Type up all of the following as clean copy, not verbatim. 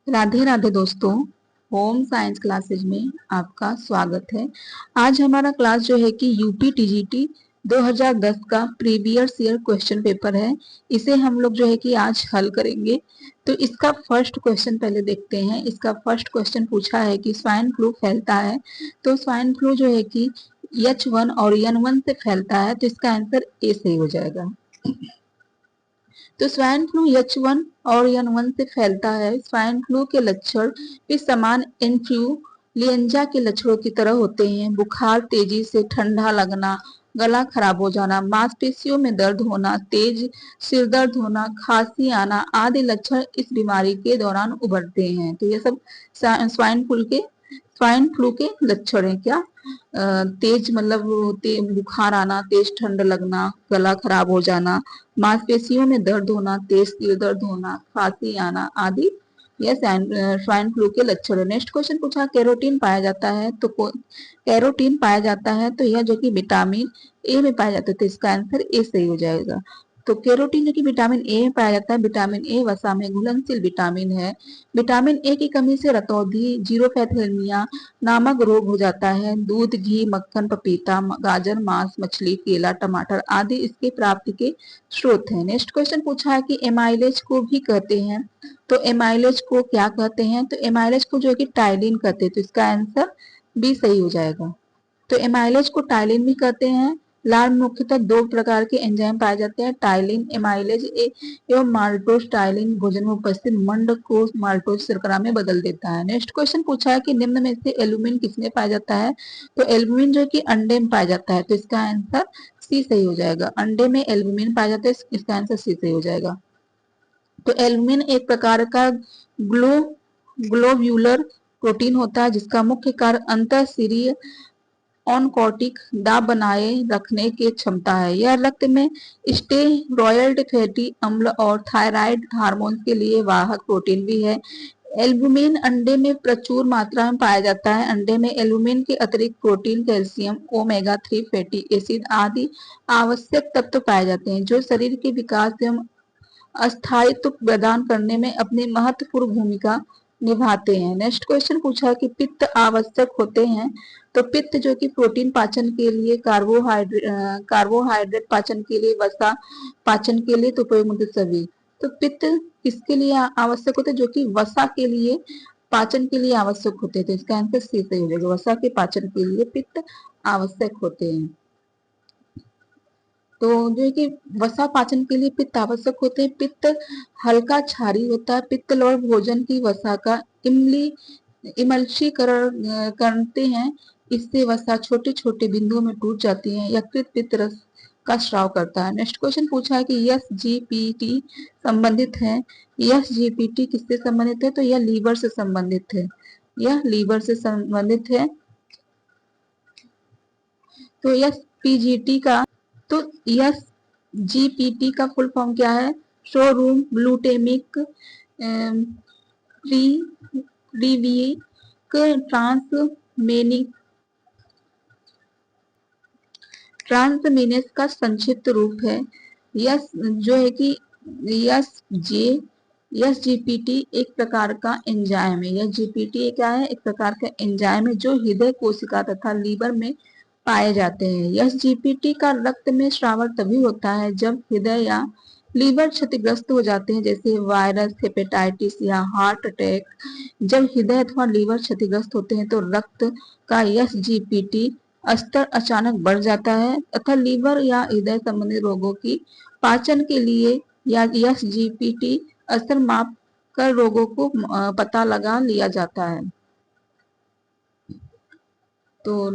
राधे राधे दोस्तों। Home science classes में आपका स्वागत है। आज हमारा क्लास जो है कि यूपी टीजीटी 2010 का प्रीवियस ईयर क्वेश्चन पेपर है। इसे हम लोग जो है कि आज हल करेंगे। तो इसका फर्स्ट क्वेश्चन पहले देखते हैं। इसका फर्स्ट क्वेश्चन पूछा है कि स्वाइन फ्लू फैलता है, तो स्वाइन फ्लू जो है कि H1 और N1 से फैलता है, तो इसका आंसर ए सही हो जाएगा। तो स्वाइन फ्लू H1 और N1 से फैलता है। स्वाइन फ्लू के लक्षण भी समान इन्फ्लुएंजा के लक्षणों की तरह होते हैं। बुखार, तेजी से ठंडा लगना, गला खराब हो जाना, मांसपेशियों में दर्द होना, तेज सिर दर्द होना, खांसी आना आदि लक्षण इस बीमारी के दौरान उभरते हैं। तो ये सब स्वाइन फ्लू के लक्षण है। क्या तेज मतलब बुखार आना, तेज ठंड लगना, गला खराब हो जाना, मांसपेशियों में दर्द होना, तेज सिर दर्द होना, खांसी आना आदि यह स्वाइन फ्लू के लक्षण है। नेक्स्ट क्वेश्चन पूछा कैरोटीन पाया जाता है, तो कैरोटीन पाया जाता है तो यह जो कि विटामिन ए में पाया जाता है, तो इसका आंसर ए सही हो जाएगा। तो कैरोटीन जो कि विटामिन ए में पाया जाता है। विटामिन ए वसा में घुलनशील विटामिन है। विटामिन ए की कमी से रतौंधी, जीरोफैथेलमिया नामक रोग हो जाता है। दूध, घी, मक्खन, पपीता, गाजर, मांस, मछली, केला, टमाटर आदि इसके प्राप्ति के स्रोत हैं। नेक्स्ट क्वेश्चन पूछा है कि एमाइलेज को भी कहते हैं, तो एमाइलेज को क्या कहते हैं, तो एमाइलेज को जो है कि टाइलिन कहते हैं, तो इसका आंसर बी सही हो जाएगा। तो एमाइलेज को टाइलिन भी कहते हैं। लाल में मुख्यतः दो प्रकार के एंजाइम पाए जाते हैं, टाइलिन एमाइलेज एवं माल्टोज। टाइलिन भोजन में उपस्थित मंड को माल्टोज शर्करा में बदल देता है। नेक्स्ट क्वेश्चन पूछा है कि निम्न में से एल्यूमिन किसमें पाया जाता है, तो एल्यूमिन जो कि अंडे में पाया जाता है, तो इसका आंसर सी सही हो जाएगा। अंडे में एल्यूमिन पाया जाता है, इसका आंसर सी सही हो जाएगा। तो एल्यूमिन एक प्रकार का ग्लोब्यूलर प्रोटीन होता है जिसका मुख्य कार्य अंतःशिरीय ऑनकोटिक दाब बनाए रखने की क्षमता है। यह रक्त में स्टेरॉयड, फैटी अम्ल और थायराइड हार्मोन के लिए वाहक प्रोटीन भी है। एल्बुमिन अंडे में प्रचुर मात्रा में पाया जाता है। अंडे में एल्बुमिन के अतिरिक्त protein, calcium, omega 3 fatty acid आदि आवश्यक तत्व पाए जाते हैं जो शरीर के विकास एवं अस्थायित्व प्रदान करने में अपनी महत्वपूर्ण भूमिका निभाते हैं। नेक्स्ट क्वेश्चन पूछा कि पित्त आवश्यक होते हैं, तो पित्त जो कि प्रोटीन पाचन के लिए, कार्बोहाइड्रेट पाचन के लिए, वसा पाचन के लिए, तो उपयोग सभी। तो पित्त किसके लिए आवश्यक होते हैं, जो कि वसा के लिए, पाचन के लिए आवश्यक होते हैं, तो इसका आंसर सी सही हो जाएगा। वसा के पाचन के लिए पित्त आवश्यक होते हैं। तो जो है कि वसा पाचन के लिए पित्त आवश्यक होते हैं। पित्त हल्का क्षारी होता है। पित्त लौह भोजन की वसा का इमल्शीकरण करते हैं। इससे वसा छोटे छोटे बिंदुओं में टूट जाती है। यकृत पित्त रस का स्राव करता है। नेक्स्ट क्वेश्चन पूछा है कि एसजीपीटी संबंधित है। एसजीपीटी किससे संबंधित है, तो यह लीवर से संबंधित है। यह लीवर से संबंधित है। तो एसपीजीटी का तो यस जीपीटी का फुल फॉर्म क्या है, शोरूम ग्लूटेमिक ट्रांसमीनेस का संक्षिप्त रूप है। यस जो है कि यस जीपीटी एक प्रकार का एंजाइम है। यस जीपीटी क्या है, एक प्रकार का एंजाइम है जो हृदय कोशिका तथा लीवर में पाए जाते हैं। यस जीपीटी का रक्त में श्रावण तभी होता है जब हृदय या लीवर क्षतिग्रस्त हो जाते हैं, जैसे वायरस, हेपेटाइटिस या हार्ट अटैक। जब हृदय अथवा लीवर क्षतिग्रस्त होते हैं तो रक्त का यस जीपीटी स्तर अचानक बढ़ जाता है तथा लीवर या हृदय संबंधी रोगों की पाचन के लिए या यस जीपीटी स्तर माप कर रोगों को पता लगा लिया जाता है। तो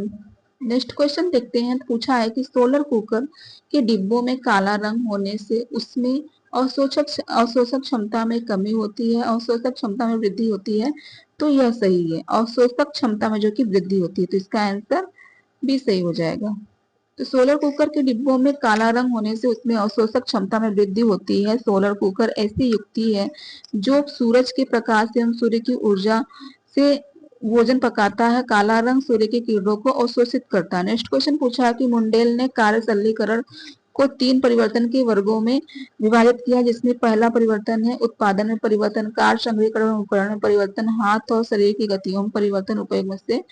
नेक्स्ट क्वेश्चन देखते हैं। पूछा है कि सोलर कुकर के डिब्बों में काला रंग होने से उसमें अवशोषक क्षमता में कमी होती है, अवशोषक क्षमता में वृद्धि होती है, तो यह सही है। अवशोषक क्षमता में जो कि वृद्धि होती है, तो इसका आंसर भी सही हो जाएगा। तो सोलर कुकर के डिब्बों में काला रंग होने से उसमें अवशोषक क्षमता में वृद्धि होती है। सोलर कुकर ऐसी युक्ति है जो सूरज के प्रकाश एवं सूर्य की ऊर्जा से भोजन पकाता है। काला रंग सूर्य की किरणों को अवशोषित करता है। नेक्स्ट क्वेश्चन पूछा है कि मुंडेल ने कार्य सरलीकरण को 3 परिवर्तन के वर्गों में विभाजित किया, जिसमें पहला परिवर्तन है उत्पादन में परिवर्तन, कार्य संग्रहीकरण उपकरण में परिवर्तन, हाथ और शरीर की गतियों में परिवर्तन, उपयोग में से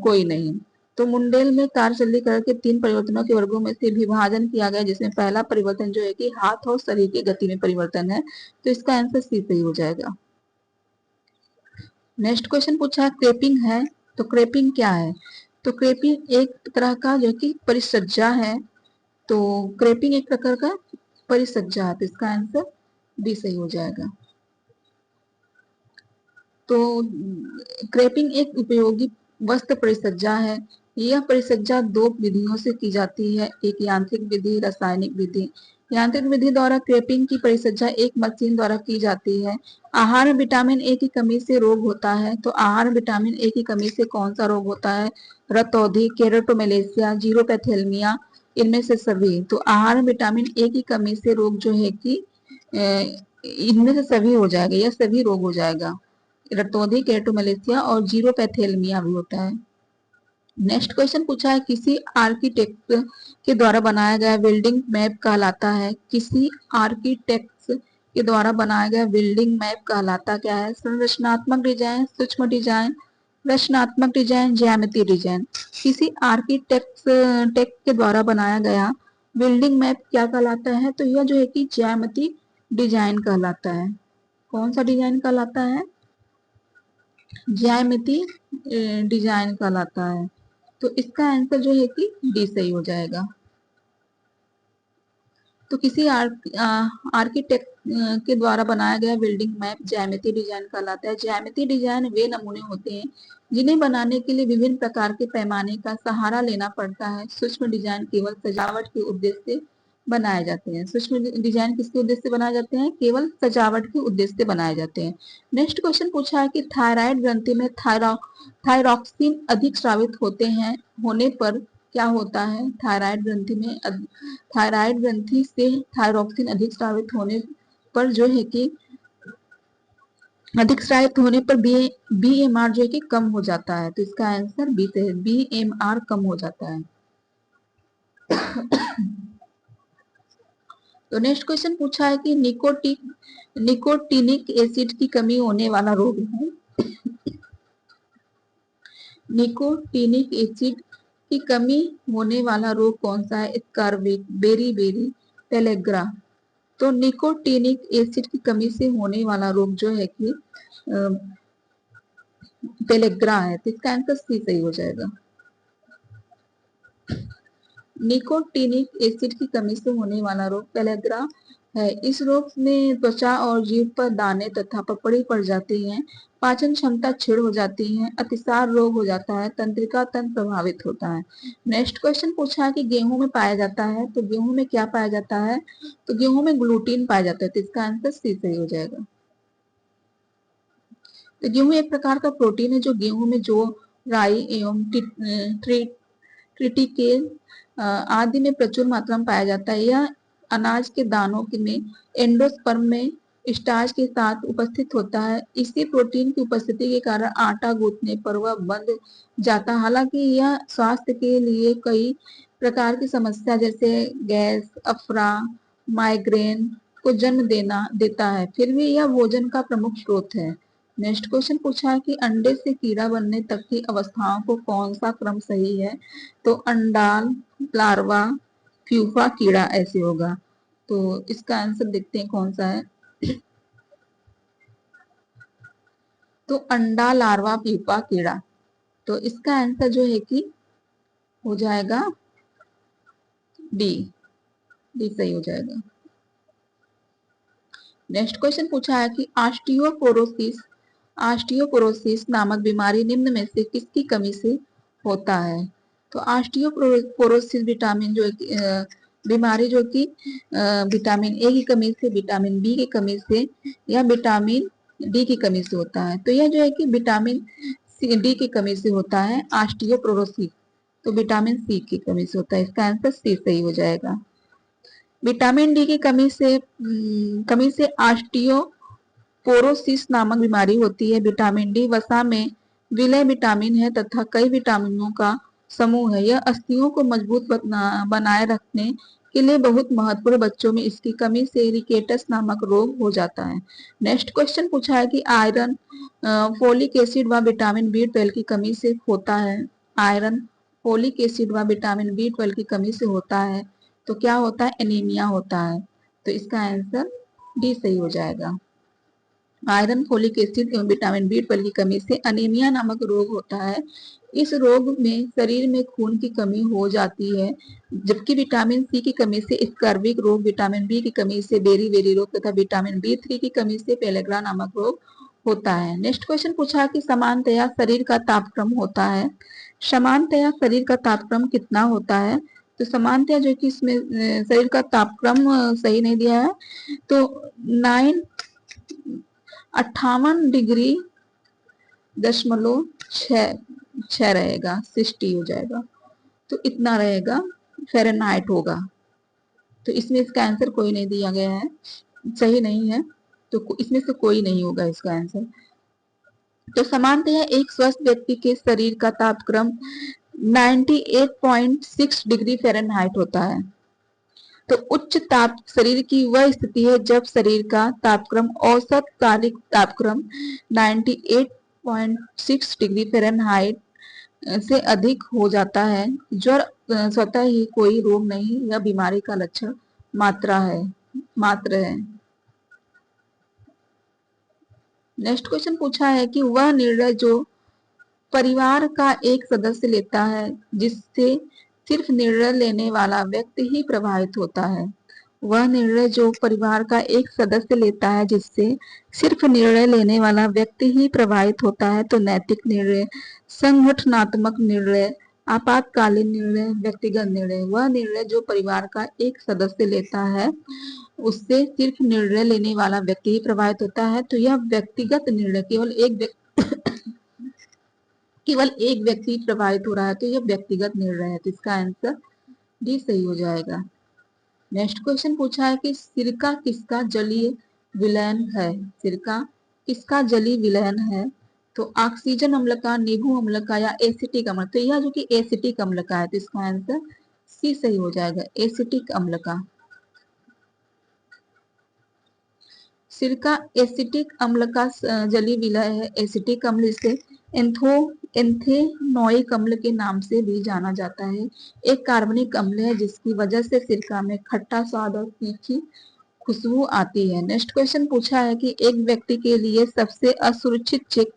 कोई नहीं। तो मुंडेल में कार्य सरलीकरण के 3 परिवर्तनों के वर्गों में से विभाजन किया गया, जिसमें पहला परिवर्तन जो है कि हाथ और शरीर की गति में परिवर्तन है। तो इसका आंसर सी सही हो जाएगा। नेक्स्ट क्वेश्चन पूछा है क्रेपिंग है, तो क्रेपिंग क्या है? तो क्रेपिंग एक तरह का जो कि परिसज्जा है। तो क्रेपिंग एक प्रकार का परिसज्जा है, तो इसका आंसर बी सही हो जाएगा। तो क्रेपिंग एक उपयोगी वस्त्र परिसज्जा है। यह परिसज्जा 2 विधियों से की जाती है, एक यांत्रिक विधि, रासायनिक विधि। यांत्रिक विधि द्वारा क्रेपिंग की परिसज्जा एक मशीन द्वारा की जाती है। आहार में विटामिन ए की कमी से रोग होता है, तो आहार में विटामिन ए की कमी से कौन सा रोग होता है? रतौंधी, केराटोमेलेसिया, जीरोपैथेलमिया, इनमें से सभी। तो आहार में विटामिन ए की कमी से रोग जो है कि इनमें से सभी हो जाएगा, यह सभी रोग हो जाएगा। रतौंधी, केराटोमेलेसिया और जीरोपैथेलमिया भी होता है। नेक्स्ट क्वेश्चन पूछा है किसी आर्किटेक्ट के द्वारा बनाया गया बिल्डिंग मैप कहलाता है। किसी आर्किटेक्ट के द्वारा बनाया गया बिल्डिंग मैप कहलाता क्या है? संरचनात्मक डिजाइन, सूक्ष्म डिजाइन, रचनात्मक डिजाइन, ज्यामितीय डिजाइन। किसी आर्किटेक्ट के द्वारा बनाया गया बिल्डिंग मैप क्या कहलाता है? तो यह जो है कि ज्यामितीय डिजाइन कहलाता है। कौन सा डिजाइन कहलाता है? ज्यामितीय डिजाइन कहलाता है। तो इसका आंसर जो है कि डी सही हो जाएगा। तो किसी आर्किटेक्ट के द्वारा बनाया गया बिल्डिंग मैप ज्यामितीय डिजाइन कहलाता है। ज्यामितीय डिजाइन वे नमूने होते हैं जिन्हें बनाने के लिए विभिन्न प्रकार के पैमाने का सहारा लेना पड़ता है। सूक्ष्म डिजाइन केवल सजावट के उद्देश्य से बनाए जाते हैं। सूक्ष्म डिजाइन किसके उद्देश्य से बनाए जाते हैं? केवल सजावट के उद्देश्य से बनाए जाते हैं। नेक्स्ट क्वेश्चन पूछा है कि थायराइड ग्रंथि में थायरॉक्सिन अधिक स्रावित होते हैं होने पर क्या होता है? थायराइड ग्रंथि में थायराइड ग्रंथि से थायरॉक्सिन अधिक स्रावित होने पर जो है कि अधिक स्रावित होने पर बीएमआर जो है कि कम हो जाता है। तो इसका आंसर बी से है, बीएमआर कम हो जाता है। तो नेक्स्ट क्वेश्चन पूछा है कि निकोटिनिक एसिड की कमी होने वाला रोग है। निकोटिनिक एसिड की कमी होने वाला रोग कौन सा है? स्कारविक, बेरी पेलेग्रा। तो निकोटिनिक एसिड की कमी से होने वाला रोग जो है कि पेलेग्रा है। तो इसका आंसर सी सही हो जाएगा। निकोटिनिक एसिड की कमी से होने वाला रोग पेलेग्रा है। इस रोग में त्वचा और जीभ पर दाने तथा पपड़ी पड़ जाती है, पाचन क्षमता क्षीण हो जाती है, अतिसार रोग हो जाता है, तंत्रिका तंत्र प्रभावित होता है। नेक्स्ट क्वेश्चन पूछा है कि गेहूं में पाया जाता है। तो गेहूं में क्या पाया जाता है? तो गेहूं में ग्लूटीन पाया जाता है। तो इसका आंसर सी सही हो जाएगा। तो गेहूं एक प्रकार का प्रोटीन है जो गेहूं में जो राई एवं ट्रिटिकेल आदि में प्रचुर मात्रा में पाया जाता है। यह अनाज के दानों में एंडोस्पर्म में स्टार्च के साथ उपस्थित होता है। इसी प्रोटीन की उपस्थिति के कारण आटा गूंथने पर वह बंध जाता है। हालांकि यह स्वास्थ्य के लिए कई प्रकार की समस्या जैसे गैस, अफरा, माइग्रेन को जन्म देता है, फिर भी यह भोजन का प्रमुख स्रोत है। नेक्स्ट क्वेश्चन पूछा है कि अंडे से कीड़ा बनने तक की अवस्थाओं को कौन सा क्रम सही है? तो अंडाल, लार्वा, प्यूपा, कीड़ा ऐसे होगा। तो इसका आंसर देखते हैं कौन सा है। तो अंडा, लार्वा, प्यूपा, कीड़ा। तो इसका आंसर जो है कि हो जाएगा डी सही हो जाएगा। नेक्स्ट क्वेश्चन पूछा है कि ऑस्टियोपोरोसिस नामक बीमारी निम्न में से किसकी कमी से होता है? तो ऑस्टियोपोरोसिस विटामिन जो बीमारी जो कि विटामिन ए की कमी से, विटामिन बी की कमी से या विटामिन डी की कमी से होता है। तो यह जो है कि विटामिन डी की कमी से होता है ऑस्टियोपोरोसिस। तो विटामिन सी की कमी से होता है। इसका आंसर सी सही हो जाएगा। विटामिन डी की कमी से ऑस्टियोपोरोसिस नामक बीमारी होती है। विटामिन डी वसा में विलय विटामिन है तथा कई विटामिनों का समूह है। यह अस्थियों को मजबूत बनाए रखने के लिए बहुत महत्वपूर्ण, बच्चों में इसकी कमी से रिकेटस नामक रोग हो जाता है। नेक्स्ट क्वेश्चन पूछा है कि आयरन, फोलिक एसिड व विटामिन बी 12 की कमी से होता है। आयरन, फोलिक एसिड व विटामिन बी 12 की कमी से होता है तो क्या होता है? एनीमिया होता है। तो इसका आंसर डी सही हो जाएगा। आयरन, फोलिक एसिड एवं विटामिन बी 12 की कमी से अनीमिया नामक रोग होता है। इस रोग में शरीर में खून की कमी हो जाती है, जबकि विटामिन सी की कमी से स्कर्विक रोग, विटामिन बी की कमी से बेरी बेरी रोग तथा विटामिन बी 3 की कमी से पेलेग्रा नामक रोग होता है। नेक्स्ट क्वेश्चन पूछा कि सामान्यतया शरीर का तापक्रम होता है। सामान्यतया शरीर का तापक्रम कितना होता है? तो सामान्यतया जो कि इसमें शरीर का तापक्रम सही नहीं दिया है, तो 58.6 रहेगा, 60 हो जाएगा, तो इतना रहेगा, फ़ारेनहाइट होगा। तो इसमें इसका आंसर कोई नहीं दिया गया है, सही नहीं है, तो इसमें से कोई नहीं होगा इसका आंसर। तो सामान्यतः एक स्वस्थ व्यक्ति के शरीर का तापक्रम 98.6 डिग्री फ़ारेनहाइट होता है। तो उच्च ताप शरीर की वह स्थिति है जब शरीर का तापक्रम औसत कालिक तापक्रम 98.6 डिग्री फ़ारेनहाइट से अधिक हो जाता है। ज्वर स्वतः ही कोई रोग नहीं या बीमारी का लक्षण मात्र है। नेक्स्ट क्वेश्चन पूछा है कि वह निर्णय जो परिवार का एक सदस्य लेता है जिससे सिर्फ निर्णय लेने वाला व्यक्ति ही प्रभावित होता है। वह निर्णय जो परिवार का एक सदस्य लेता है जिससे सिर्फ निर्णय लेने वाला व्यक्ति ही प्रभावित होता है। तो नैतिक निर्णय, संगठनात्मक निर्णय, आपातकालीन निर्णय, व्यक्तिगत निर्णय। वह निर्णय जो परिवार का एक सदस्य लेता है उससे सिर्फ निर्णय लेने वाला व्यक्ति ही प्रभावित होता है। तो यह व्यक्तिगत निर्णय, केवल एक व्यक्ति प्रभावित हो रहा है, तो यह व्यक्तिगत निर्णय है। तो इसका आंसर डी सही हो जाएगा। नेक्स्ट क्वेश्चन पूछा है कि सिरका किसका जलीय विलयन है? सिरका किसका जलीय विलयन है? तो ऑक्सीजन अम्ल का, नींबू अम्ल का या एसिटिक अम्ल? तो यह जो कि एसिटिक अम्ल का है, तो इसका आंसर सी सही हो जाएगा, एसिटिक अम्ल का। सिरका एसिटिक अम्ल का जलीय विलय है। एसिटिक अम्ल इसे एंथेनोइक अम्ल के नाम से भी जाना जाता है। एक कार्बनिक अम्ल है जिसकी वजह से सिरका में खट्टा स्वाद और तीखी खुशबू आती है। नेक्स्ट क्वेश्चन पूछा है कि एक व्यक्ति के लिए सबसे असुरक्षित चेक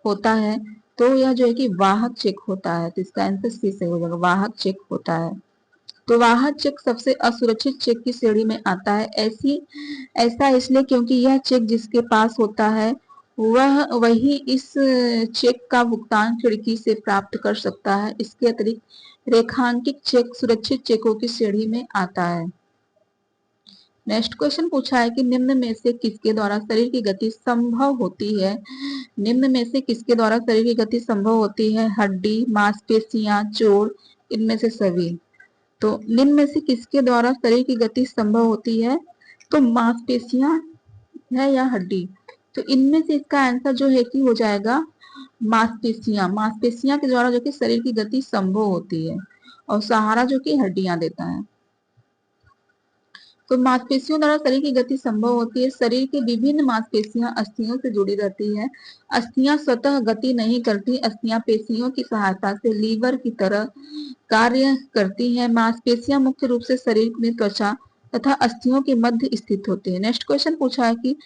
होता है, तो यह जो है कि वाहक चेक होता है। तो इसका आंसर सी सही हो जाएगा, वाहक चेक होता है। तो वाहक चेक सबसे असुरक्षित चेक की श्रेणी में आता है। ऐसा इसलिए क्योंकि यह चेक जिसके पास होता है वही इस चेक का भुगतान खिड़की से प्राप्त कर सकता है। इसके अतिरिक्त रेखांकित चेक सुरक्षित चेकों की श्रेणी में आता है। नेक्स्ट क्वेश्चन पूछा है कि निम्न में से किसके द्वारा शरीर की गति संभव होती है? निम्न में से किसके द्वारा शरीर की गति संभव होती है? हड्डी, मांसपेशियां, जोड़, इनमें से सभी। तो निम्न में से किसके द्वारा शरीर की गति संभव होती है? तो मांसपेशियां है या हड्डी? तो इनमें से इसका आंसर जो है कि हो जाएगा मांसपेशियां के द्वारा जो कि शरीर की गति संभव होती है, और सहारा जो कि हड्डियां देता है। तो मांसपेशियों द्वारा शरीर की गति संभव होती है। शरीर के विभिन्न मांसपेशियां अस्थियों से जुड़ी रहती है। अस्थियां स्वतः गति नहीं करती, अस्थियां पेशियों की सहायता से लीवर की तरह कार्य करती हैं। मांसपेशियां मुख्य रूप से शरीर में त्वचा तथा अस्थियों के मध्य स्थित होते हैं। नेक्स्ट क्वेश्चन पूछा है कि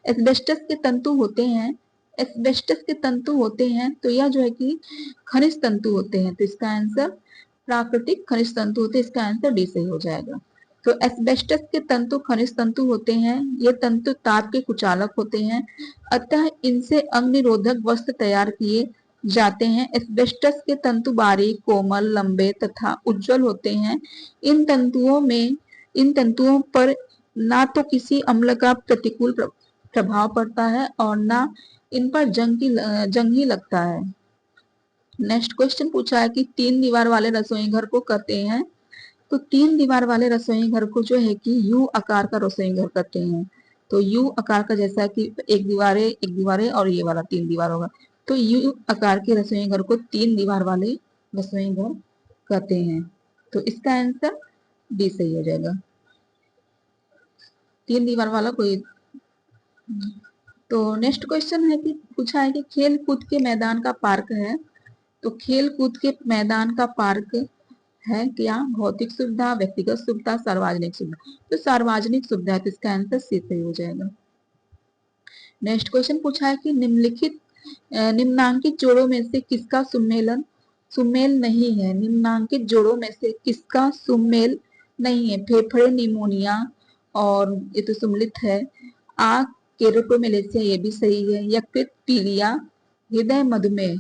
एस्बेस्टस के तंतु होते हैं, एस्बेस्टस के तंतु होते हैं, तो यह जो है कि खनिज तंतु होते हैं। तो इसका आंसर प्राकृतिक खनिज तंतु होते हैं, इसका आंसर डी सही हो जाएगा। तो एस्बेस्टस के तंतु खनिज तंतु होते हैं। ये तंतु ताप के कुचालक होते हैं, अतः इनसे अग्निरोधक वस्त्र तैयार किए जाते हैं। एस्बेस्टस के तंतु बारीक, कोमल, लंबे तथा उज्जवल होते हैं। इन तंतुओं पर ना तो किसी अम्ल का प्रतिकूल प्रभाव पड़ता है और ना इन पर जंग ही लगता है। नेक्स्ट क्वेश्चन पूछा है कि 3 दीवार वाले रसोई घर को कहते हैं। तो 3 दीवार वाले रसोई घर को जो है कि यू आकार का रसोई घर कहते हैं। तो यू आकार का, जैसा कि एक दीवार है और ये वाला 3 दीवार होगा, तो यू आकार के रसोई घर को 3 दीवार वाले रसोई घर कहते हैं। तो इसका आंसर डी सही हो जाएगा। 3 दीवार वाला कोई। तो नेक्स्ट क्वेश्चन है कि पूछा है कि खेल कूद के मैदान का पार्क है, तो खेल कूद के मैदान का पार्क है क्या? भौतिक सुविधा, व्यक्तिगत सुविधा, सार्वजनिक सुविधा। तो सार्वजनिक सुविधा है, तो इसका आंसर सी सही हो जाएगा। नेक्स्ट क्वेश्चन पूछा है कि निम्नांकित जोड़ों में से किसका सुमेल नहीं है? निम्नांकित जोड़ों में से किसका सुमेल नहीं है? फेफड़े निमोनिया, और ये तो सुमलित है। आंख केरोटोमेलेसिया, ये भी सही है। यकृत पीलिया, हृदय मधुमेह,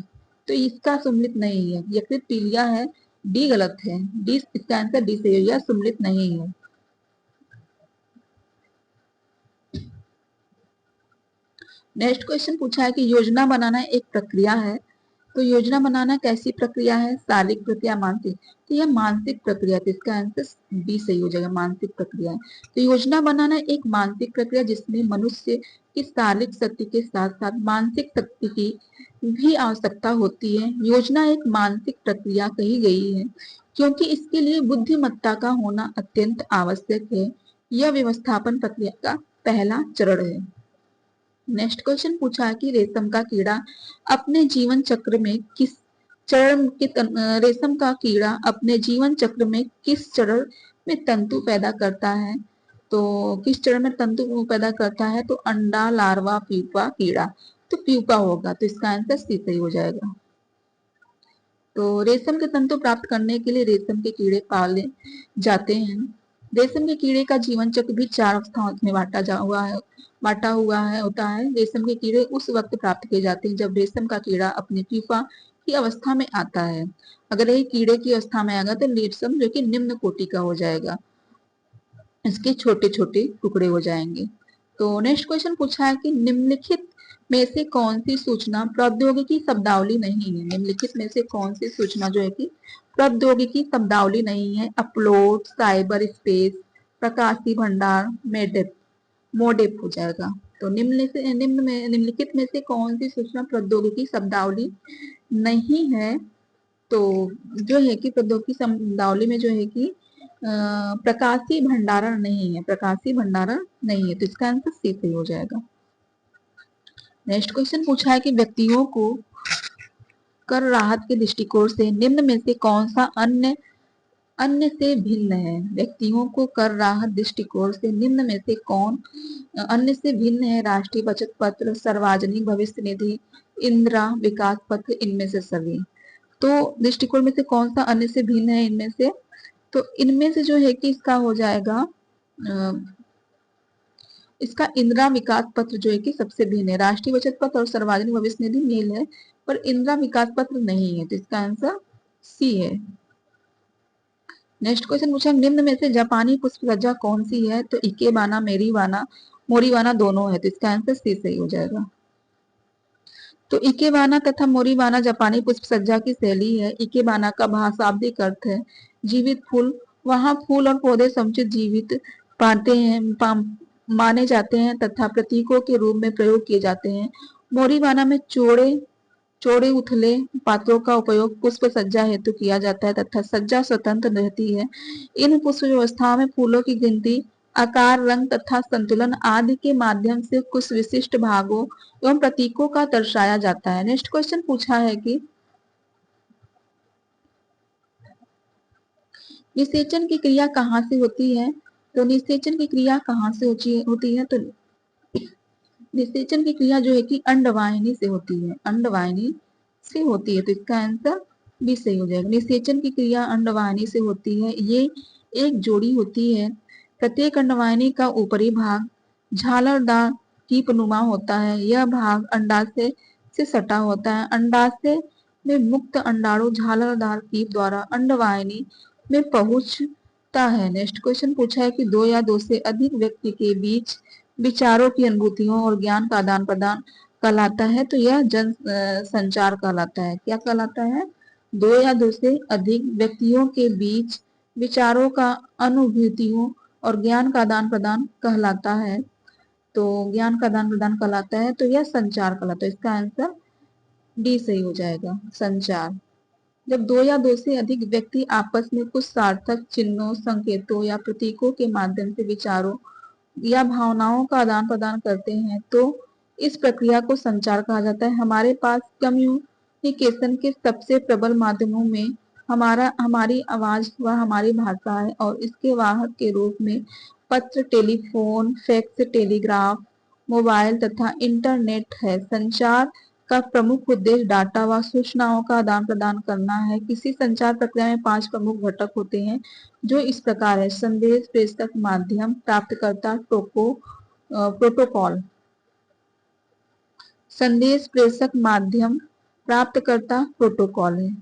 तो इसका सुमलित नहीं है। यकृत पीलिया है, डी गलत है। डी, इसका आंसर डी सही हो गया, सुमलित नहीं है। नेक्स्ट क्वेश्चन पूछा है कि योजना बनाना एक प्रक्रिया है, तो योजना बनाना कैसी प्रक्रिया है? शारीरिक प्रक्रिया, मानसिक? तो यह मानसिक प्रक्रिया, तो इसका आंसर बी सही हो जाएगा, मानसिक प्रक्रिया है। तो योजना बनाना एक मानसिक प्रक्रिया जिसमें मनुष्य की शारीरिक शक्ति के साथ साथ मानसिक शक्ति की भी आवश्यकता होती है। योजना एक मानसिक प्रक्रिया कही गई है क्योंकि इसके लिए बुद्धिमत्ता का होना अत्यंत आवश्यक है। यह व्यवस्थापन प्रक्रिया का पहला चरण है। नेक्स्ट क्वेश्चन पूछा है कि रेशम का कीड़ा अपने जीवन चक्र में किस चरण के रेशम का कीड़ा अपने जीवन चक्र में किस चरण में तंतु पैदा करता है? तो किस चरण में तंतु पैदा करता है? तो अंडा, लार्वा, प्यूपा, कीड़ा। तो प्यूपा होगा, तो इसका आंसर सी सही हो जाएगा। तो रेशम के तंतु प्राप्त करने के लिए रेशम के कीड़े पाले जाते हैं। रेशम के कीड़े का जीवन चक्र भी 4 अवस्थाओं में बांटा हुआ है होता है। रेशम के कीड़े उस वक्त प्राप्त किए जाते हैं जब रेशम का कीड़ा अपनी प्यूपा की अवस्था में आता है। अगर यही कीड़े की अवस्था में आएगा तो रेशम जो कि निम्न कोटि का हो जाएगा, इसके छोटे छोटे टुकड़े हो जाएंगे। तो नेक्स्ट क्वेश्चन पूछा है कि निम्नलिखित में से कौन सी सूचना प्रौद्योगिकी शब्दावली नहीं है? निम्नलिखित में से कौन सी सूचना जो है कि प्रौद्योगिकी शब्दावली नहीं है? अपलोड, साइबर स्पेस, प्रकाशीय भंडार, मोडेप हो जाएगा। तो निम्नलिखित में से कौन सी सूचना प्रौद्योगिकी शब्दावली नहीं है? तो जो है कि प्रौद्योगिकी शब्दावली में जो है कि प्रकाशीय भंडारण नहीं है, प्रकाशीय भंडारण नहीं है, तो इसका आंसर सी सही हो जाएगा। नेक्स्ट क्वेश्चन पूछा है कि व्यक्तियों को कर राहत के दृष्टिकोण से निम्न में से कौन सा अन्य से भिन्न है? व्यक्तियों को कर राहत दृष्टिकोण से निम्न में से कौन अन्य से भिन्न है? राष्ट्रीय बचत पत्र, सार्वजनिक भविष्य निधि, इंदिरा विकास पत्र, इनमें से सभी। तो दृष्टिकोण में से कौन सा अन्य से भिन्न है इनमें से? तो इनमें से जो है कि इसका हो जाएगा इसका इंदिरा विकास पत्र जो है कि सबसे भिन्न है। राष्ट्रीय बचत पत्र और सार्वजनिक भविष्य निधि मेल है, पर इंदिरा विकास पत्र नहीं है, तो इसका आंसर सी है। नेक्स्ट क्वेश्चन पूछा निम्न में से जापानी पुष्प सज्जा कौन सी है? तो इकेबाना, मोरीबाना दोनों है, तो इसका आंसर सी सही हो जाएगा। तो इकेबाना तथा मोरीबाना जापानी पुष्प सज्जा की शैली है। इकेबाना का भाषाशाब्दिक अर्थ है जीवित फूल। वहां फूल और पौधे समुचित जीवित माने जाते हैं तथा प्रतीकों के रूप में प्रयोग किए जाते हैं। मोरीबाना में चौड़े उथले पात्रों का उपयोग पुष्प सज्जा हेतु किया जाता है तथा सज्जा स्वतंत्र रहती है। इन पुष्प व्यवस्थाओं में फूलों की गिनती, आकार, रंग तथा संतुलन आदि के माध्यम से कुछ विशिष्ट भागों एवं प्रतीकों का दर्शाया जाता है। नेक्स्ट क्वेश्चन पूछा है कि निषेचन की क्रिया कहाँ से होती है? तो निषेचन की क्रिया कहाँ से होती है? तो निषेचन की क्रिया जो है कि अंडवाहिनी से होती है, अंडवाहिनी से होती है, तो इसका आंसर बी सही हो जाएगा। निषेचन की क्रिया अंडवाहिनी से होती है। ये एक जोड़ी होती है। प्रत्येक अंडवाहिनी का ऊपरी भाग झालरदार कीपनुमा होता है। यह भाग अंडाशय से सटा होता है। अंडाशय में मुक्त अंडाणु झालरदार कीप द्वारा अंडवाहिनी में पहुंचता है। नेक्स्ट क्वेश्चन पूछा है कि दो या दो से अधिक व्यक्ति के बीच विचारों की, अनुभूतियों और ज्ञान का आदान प्रदान कहलाता है, तो यह जन संचार कहलाता है। क्या कहलाता है? दो या दो से अधिक व्यक्तियों के बीच विचारों का, अनुभूतियों और ज्ञान का आदान प्रदान कहलाता है। तो ज्ञान का आदान प्रदान कहलाता है, तो यह संचार कहलाता है। इसका आंसर डी सही हो जाएगा, संचार। जब दो या दो से अधिक व्यक्ति आपस में कुछ सार्थक चिन्हों, संकेतों या प्रतीकों के माध्यम से विचारों या भावनाओं का आदान प्रदान करते हैं तो इस प्रक्रिया को संचार कहा जाता है। हमारे पास कम्युनिकेशन के सबसे प्रबल माध्यमों में हमारी आवाज व हमारी भाषा है और इसके वाहक के रूप में पत्र, टेलीफोन, फैक्स, टेलीग्राफ, मोबाइल तथा इंटरनेट है। संचार का प्रमुख उद्देश्य डाटा व सूचनाओं का आदान प्रदान करना है। किसी संचार प्रक्रिया में 5 प्रमुख घटक होते हैं जो इस प्रकार है: संदेश प्रेषक, माध्यम, प्राप्तकर्ता, प्रोटोकॉल। संदेश प्रेषक, माध्यम, प्राप्तकर्ता, प्रोटोकॉल है।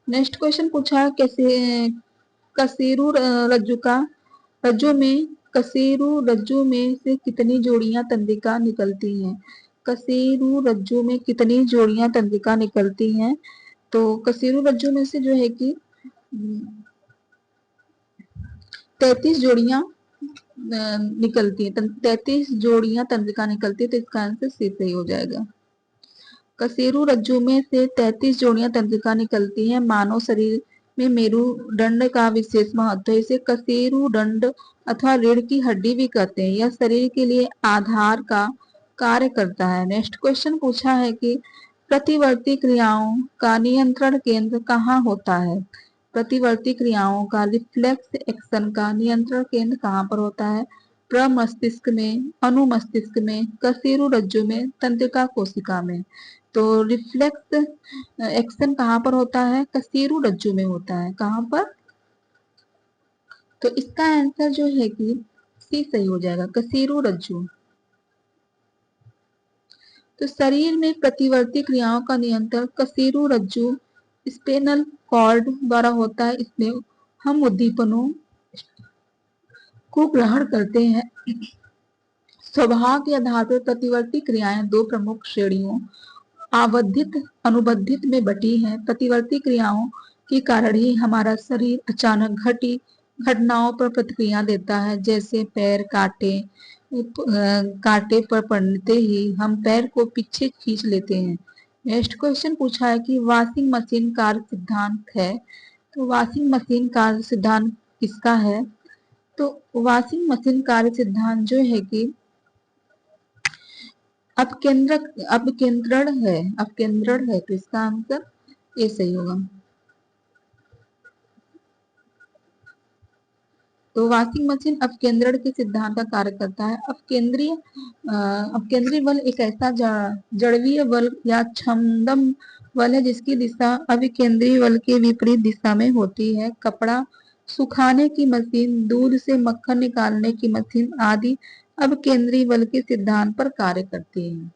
नेक्स्ट क्वेश्चन पूछा है कशेरु रज्जु में से कितनी जोड़ियां तंत्रिका निकलती हैं? कशेरु रज्जु में कितनी जोड़ियां तंत्रिका निकलती हैं? तो कशेरु रज्जु में से जो है कि 33 जोड़ियां निकलती है, 33 जोड़ियां तंत्रिका निकलती है, तो इसका आंसर सी सही हो जाएगा। कशेरु रज्जु में से 33 जोड़ियां तंत्रिका निकलती हैं। मानव शरीर में मेरुदंड का विशेष महत्व है। इसे कशेरुदंड अथवा रीढ़ की हड्डी भी कहते हैं। यह शरीर के लिए आधार का कार्य करता है। नेक्स्ट क्वेश्चन पूछा है कि प्रतिवर्ती क्रियाओं का नियंत्रण केंद्र कहाँ होता है? प्रतिवर्ती क्रियाओं का रिफ्लेक्स एक्शन का नियंत्रण केंद्र कहाँ पर होता है? प्रमस्तिष्क में, अनुमस्तिष्क में, कशेरु रज्जु में, तंत्रिका कोशिका में। तो रिफ्लेक्स एक्शन कहाँ पर होता है? कशेरु रज्जु में होता है। कहाँ पर? तो इसका आंसर जो है कि सी सही हो जाएगा, कशेरु रज्जु। तो शरीर में प्रतिवर्ती क्रियाओं का नियंत्रण कशेरु रज्जु स्पेनल कॉर्ड द्वारा होता है। इसमें हम उद्दीपनों को ग्रहण करते हैं। स्वभाव के आधार पर प्रतिवर्ती क्रियाएं दो प्रमुख श्रेणियों आवधित, अनुबंधित में बटी हैं। प्रतिवर्ती क्रियाओं के कारण ही हमारा शरीर अचानक घटी घटनाओं पर प्रतिक्रिया देता है। जैसे पैर कांटे पर पड़ते ही हम पैर को पीछे खींच लेते हैं। नेक्स्ट क्वेश्चन पूछा है कि वॉशिंग मशीन कार्य सिद्धांत है। तो वॉशिंग मशीन कार्य सिद्धांत किसका है? तो वॉशिंग मशीन कार्य सिद्धांत जो है कि अपकेंद्रण है, तो इसका आंसर ये सही होगा। तो वॉशिंग मशीन अपकेंद्रण के सिद्धांत का कार्य करता है। अपकेंद्रीय बल एक ऐसा जड़वीय बल या छंदम बल है जिसकी दिशा अभिकेंद्रीय बल के विपरीत दिशा में होती है। कपड़ा सुखाने की मशीन, दूध से मक्खन निकालने की मशीन आदि अपकेंद्रीय बल के सिद्धांत पर कार्य करती है।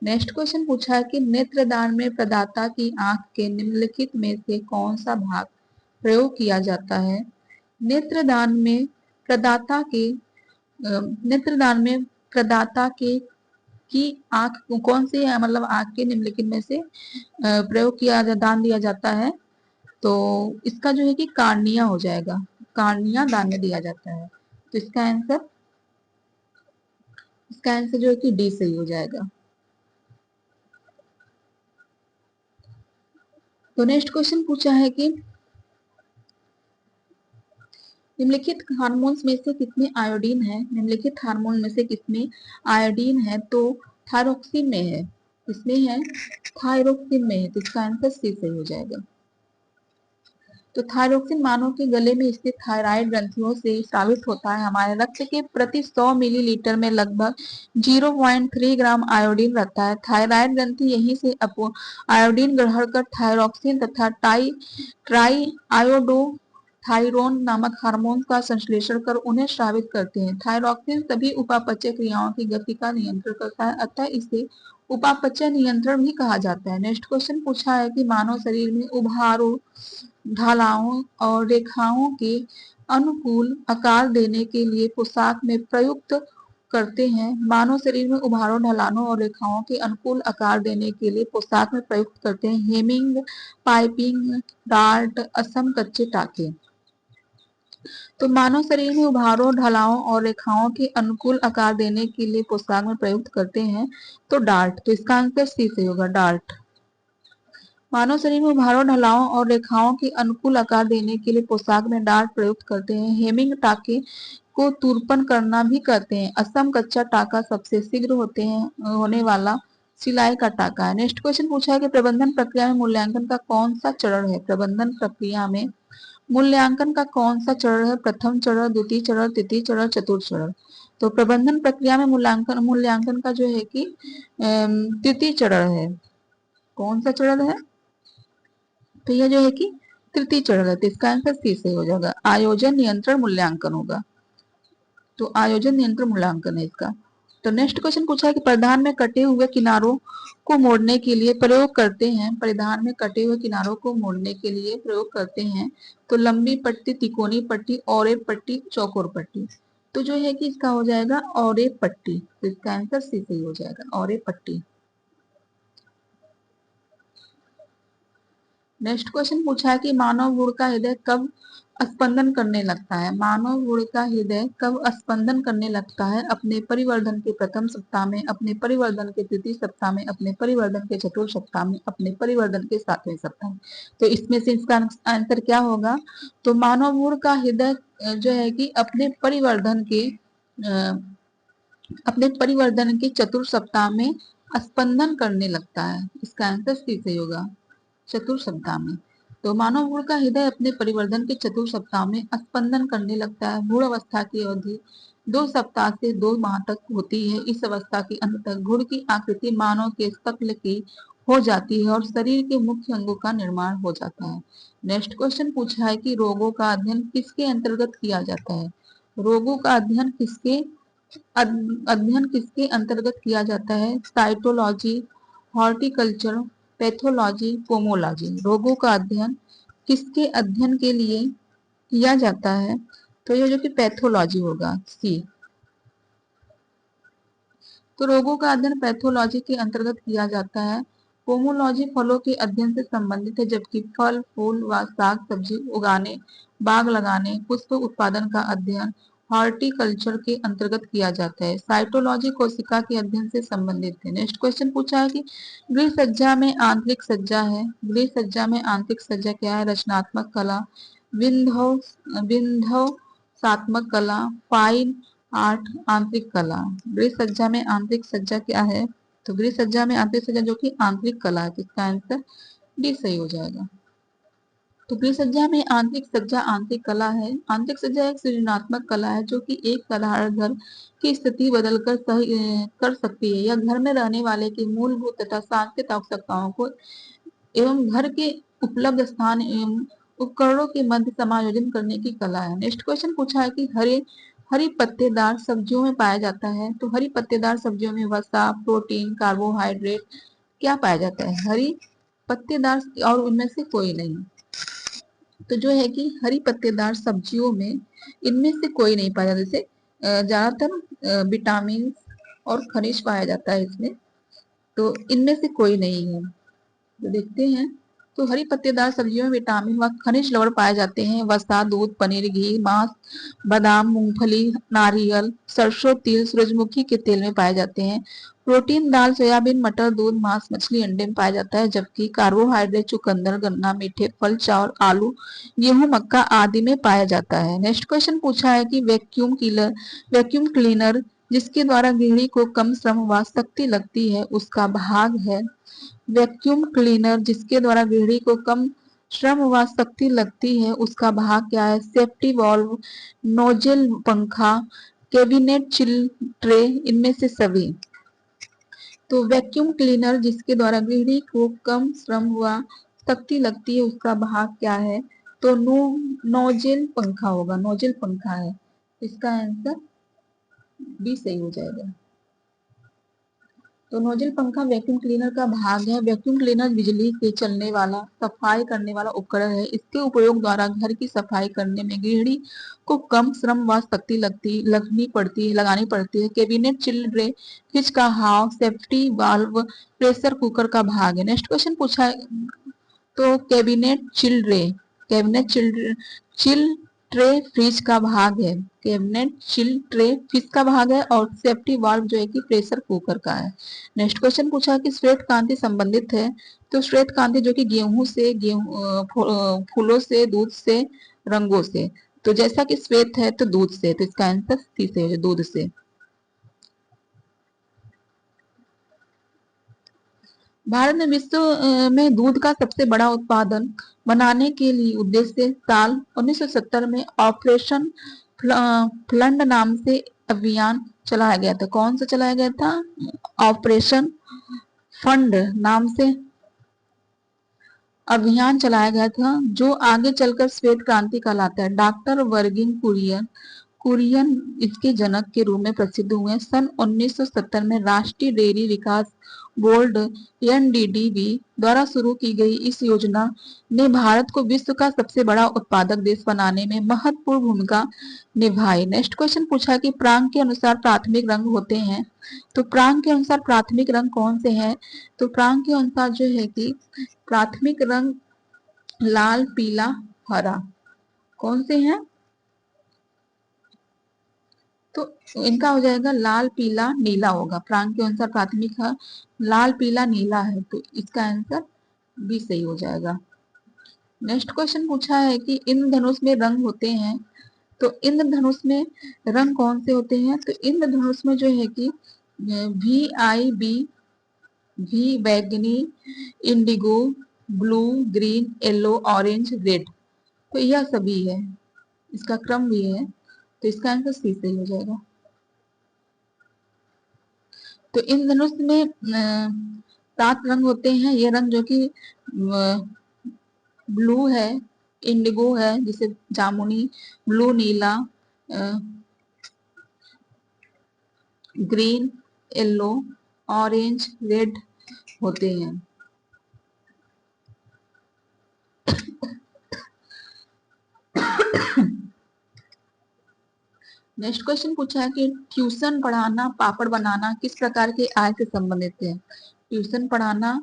नेक्स्ट क्वेश्चन पूछा है कि नेत्रदान में प्रदाता की आंख के निम्नलिखित में से कौन सा भाग प्रयोग किया जाता है? नेत्रदान में प्रदाता के की आंख कौन सी है, मतलब आंख के निम्नलिखित में से प्रयोग किया दान दिया जाता है? तो इसका जो है कि कार्निया हो जाएगा, कार्निया दान में दिया जाता है। तो इसका आंसर जो है कि डी सही हो जाएगा। तो नेक्स्ट क्वेश्चन पूछा है कि निम्नलिखित हार्मोन्स में से किसमें आयोडीन है? निम्नलिखित हार्मोन में से किसमें आयोडीन है? तो थायरोक्सिन में है। इसमें है थायरोक्सिन में है, तो इसका आंसर सी सही हो जाएगा। तो थायरोक्सिन मानव के गले में स्थित थायराइड ग्रंथियों से स्रावित होता है। हमारे रक्त के प्रति 100 मिलीलीटर में लगभग 0.3 ग्राम आयोडीन रहता है। थायराइड ग्रंथि यहीं से आयोडीन ग्रहण कर थायरोक्सिन तथा ट्राई आयोडो थायरोन नामक हार्मोन का संश्लेषण कर उन्हें स्रावित करते हैं। थायरोक्सिन सभी उपापचय क्रियाओं की गति का नियंत्रण करता है, अतः इसे उपापचय नियंत्रण भी कहा जाता है। नेक्स्ट क्वेश्चन पूछा है कि मानव शरीर में उभारों, ढलानों और रेखाओं के अनुकूल आकार देने के लिए पोशाक में प्रयुक्त करते हैं। मानव शरीर में उभारों, ढलानों और रेखाओं के अनुकूल आकार देने के लिए पोशाक में प्रयुक्त करते हैं हेमिंग, पाइपिंग, डार्ट, असम, कच्चे टाके। तो मानव शरीर में उभारों, ढलानों और रेखाओं के अनुकूल आकार देने के लिए पोशाक में प्रयुक्त करते हैं तो डार्ट। तो इसका आंसर सी से होगा, डार्ट। मानव शरीर में उभारों, ढलानों और रेखाओं के अनुकूल आकार देने के लिए पोशाक में डार्ट प्रयुक्त करते हैं। हेमिंग टाके को तुरपन करना भी कहते हैं। असम कच्चा टाका सबसे शीघ्र होने वाला सिलाई का टाका है। नेक्स्ट क्वेश्चन पूछा है कि प्रबंधन प्रक्रिया में मूल्यांकन का कौन सा चरण है। प्रबंधन प्रक्रिया में मूल्यांकन का कौन सा चरण है। प्रथम चरण, द्वितीय चरण, तृतीय चरण, चतुर्थ चरण। तो प्रबंधन प्रक्रिया में मूल्यांकन का जो है कि तृतीय चरण है। कौन सा चरण है? तो यह जो है कि तृतीय चरण है। तो इसका आंसर सी से हो जाएगा, आयोजन नियंत्रण मूल्यांकन होगा। तो आयोजन नियंत्रण मूल्यांकन है इसका। तो नेक्स्ट क्वेश्चन पूछा है कि परिधान में कटे हुए किनारों को मोड़ने के लिए प्रयोग करते हैं। परिधान में कटे हुए किनारों को मोड़ने के लिए प्रयोग करते हैं तो लंबी पट्टी, तिकोनी पट्टी, औरे पट्टी, चौकोर पट्टी। तो जो है कि इसका हो जाएगा औरे पट्टी। तो इसका आंसर सी से हो जाएगा, औरे पट्टी। नेक्स्ट क्वेश्चन पूछा है कि मानव भ्रूण का हृदय कब स्पंदन करने लगता है। मानव भ्रूण का हृदय कब स्पंदन करने लगता है? अपने परिवर्धन के प्रथम सप्ताह में, अपने परिवर्धन के तृतीय सप्ताह में, अपने परिवर्धन के चतुर्थ सप्ताह में, अपने परिवर्धन के सातवें सप्ताह में। तो इसमें से इसका आंसर क्या होगा? तो मानव भ्रूण का हृदय जो है कि अपने परिवर्धन के चतुर्थ सप्ताह में स्पंदन करने लगता है। इसका आंसर सी से होगा, चतुर्थ सप्ताह में। तो मानव भ्रूण का हृदय अपने परिवर्धन के चतुर्थ सप्ताह में स्पंदन करने लगता है। भ्रूण अवस्था की अवधि 2 सप्ताह से 2 माह तक होती है। इस अवस्था के अंत तक भ्रूण की आकृति मानव के शकल की हो जाती है और शरीर के मुख्य अंगों का निर्माण हो जाता है। नेक्स्ट क्वेश्चन पूछा है कि रोगों का अध्ययन किसके अंतर्गत किया जाता है। रोगों का अध्ययन किसके अंतर्गत किया जाता है। Cytology, horticulture, pathology, pomology. रोगों का अध्ययन किसके अध्ययन के लिए किया जाता है? तो ये जो कि पैथोलॉजी होगा, सी। तो रोगों का अध्ययन पैथोलॉजी के अंतर्गत किया जाता है। पोमोलॉजी फलों के अध्ययन से संबंधित है, जबकि फल, फूल व साग सब्जी उगाने, बाग लगाने, पुष्प उत्पादन का अध्ययन हॉर्टिकल्चर के अंतर्गत किया जाता है। साइटोलॉजी कोशिका के अध्ययन से संबंधित है। नेक्स्ट क्वेश्चन पूछा है कि गृह सज्जा में आंतरिक सज्जा है। गृह सज्जा में आंतरिक सज्जा क्या है? रचनात्मक कला, विंध्यात्मक कला, फाइन आर्ट, आंतरिक कला। गृह सज्जा में आंतरिक सज्जा क्या है? तो गृह सज्जा में आंतरिक सज्जा जो कि आंतरिक कला है। इसका आंसर डी सही हो जाएगा। तो गृह सज्जा में आंतरिक सज्जा आंतरिक कला है। आंतरिक सज्जा एक सृजनात्मक कला है जो कि एक साधारण घर की स्थिति बदलकर सही कर सकती है। यह घर में रहने वाले की मूलभूत तथा सांस्कृतिक आवश्यकताओं को एवं घर के उपलब्ध स्थान एवं उपकरणों के मध्य समायोजन करने की कला है। नेक्स्ट क्वेश्चन पूछा है कि हरी पत्तेदार सब्जियों में पाया जाता है। तो हरी पत्तेदार सब्जियों में वसा, प्रोटीन, कार्बोहाइड्रेट क्या पाया जाता है? हरी पत्तेदार और उनमें से कोई नहीं। तो जो है कि हरी पत्तेदार सब्जियों में इनमें से कोई नहीं पाया जाता। जैसे ज्यादातर विटामिन और खनिज पाया जाता है इसमें, तो इनमें से कोई नहीं है। तो देखते हैं, तो हरी पत्तेदार सब्जियों में विटामिन व खनिज लवण पाए जाते हैं। वसा, दूध, पनीर, घी, मांस, बादाम, मूंगफली, नारियल, सरसों, तिल, सूरजमुखी के तेल में पाए जाते हैं। प्रोटीन दाल, सोयाबीन, मटर, दूध, मांस, मछली, अंडे में पाया जाता है। जबकि कार्बोहाइड्रेट चुकंदर, गन्ना, मीठे फल, चावल, आलू, गेहूं, मक्का आदि में पाया जाता है। नेक्स्ट क्वेश्चन पूछा है कि वैक्यूम क्लीनर जिसके द्वारा गृहिणी को कम श्रम व शक्ति लगती है उसका भाग है। वैक्यूम क्लीनर जिसके द्वारा गृहिणी को कम श्रम व शक्ति लगती है उसका भाग क्या है? सेफ्टी वॉल्व, नोजल पंखा, कैबिनेट चिल ट्रे, इनमें से सभी। तो वैक्यूम क्लीनर जिसके द्वारा गृहिणी को कम श्रम व शक्ति लगती है उसका भाग क्या है? तो नोजल पंखा होगा, नोजल पंखा है। इसका आंसर बी सही हो जाएगा। तो नोजल पंखा वैक्यूम क्लीनर का भाग है। वैक्यूम क्लीनर बिजली से चलने वाला सफाई करने वाला उपकरण है। इसके उपयोग द्वारा घर की सफाई करने में गृहिणी को कम श्रम व शक्ति लगानी पड़ती है। कैबिनेट चिल्ड ट्रे, फ्रिज का हाव, सेफ्टी वाल्व, प्रेशर कुकर का भाग है। नेक्स्ट क्वेश्चन पूछा है तो cabinet chilled tray tray fridge का भाग है, कैबिनेट चिल ट्रे फ्रिज का भाग है, और सेफ्टी वाल्व जो है कि प्रेशर कुकर का है। नेक्स्ट क्वेश्चन पूछा कि श्वेत क्रांति संबंधित है, तो श्वेत क्रांति जो कि गेहूं से, फूलों से, दूध से, रंगों से। तो जैसा कि श्वेत है तो दूध से, तो इसका आंसर सी से है, दूध से। भारत में विश्व में दूध का सबसे बड़ा उत्पादन बनाने के लिए उद्देश्य से साल 1970 में ऑपरेशन फ्लड नाम से अभियान चलाया गया था। कौन सा चलाया गया था? ऑपरेशन फंड नाम से अभियान चलाया गया था, जो आगे चलकर श्वेत क्रांति कहलाता है। डॉक्टर वर्गिंग कुरियन कुरियन इसके जनक के रूप में प्रसिद्ध हुए। सन 1970 में राष्ट्रीय डेयरी विकास बोर्ड एनडीडीबी द्वारा शुरू की गई इस योजना ने भारत को विश्व का सबसे बड़ा उत्पादक देश बनाने में महत्वपूर्ण भूमिका निभाई। नेक्स्ट क्वेश्चन पूछा कि प्रांत के अनुसार प्राथमिक रंग होते हैं, तो प्रांत के अनुसार प्राथमिक रंग कौन से हैं? तो प्रांत के अनुसार जो है कि प्राथमिक रंग लाल, पीला, हरा। कौन से हैं? तो इनका हो जाएगा लाल, पीला, नीला होगा। प्रांत के अनुसार प्राथमिक है लाल, पीला, नीला है, तो इसका आंसर बी सही हो जाएगा। नेक्स्ट क्वेश्चन पूछा है कि इंद्रधनुष में रंग होते हैं, तो इंद्रधनुष में रंग कौन से होते हैं? तो इंद्रधनुष में जो है कि VIB, भी बैगनी, Indigo, blue, green, yellow, orange, red, तो यह सभी है, इसका क्रम भी है, तो इसका आंसर सी सही हो जाएगा। तो इन धनुष में 7 रंग होते हैं। ये रंग जो कि ब्लू है, इंडिगो है जिसे जामुनी, ब्लू नीला, ग्रीन, येलो, ऑरेंज, रेड होते हैं। नेक्स्ट क्वेश्चन पूछा है कि ट्यूशन पढ़ाना, पापड़ बनाना किस प्रकार के आय से संबंधित है? ट्यूशन पढ़ाना,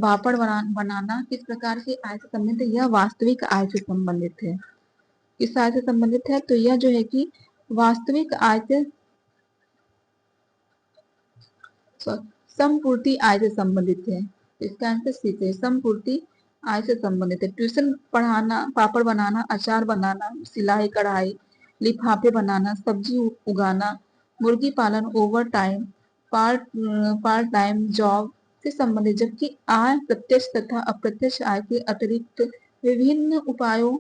पापड़ बनाना किस प्रकार के आय से संबंधित है? यह वास्तविक आय से संबंधित है। किस आय से संबंधित है? तो यह जो है कि वास्तविक आय से, समपूर्ति आय से संबंधित है। इसका आंसर सी है, समपूर्ति आय से संबंधित है। ट्यूशन पढ़ाना, पापड़ बनाना, अचार बनाना, सिलाई कढ़ाई, लिफाफे बनाना, सब्जी उगाना, मुर्गी पालन, over time, part part time job से संबंधित। जबकि आय प्रत्यक्ष तथा अप्रत्यक्ष आय के अतिरिक्त विभिन्न उपायों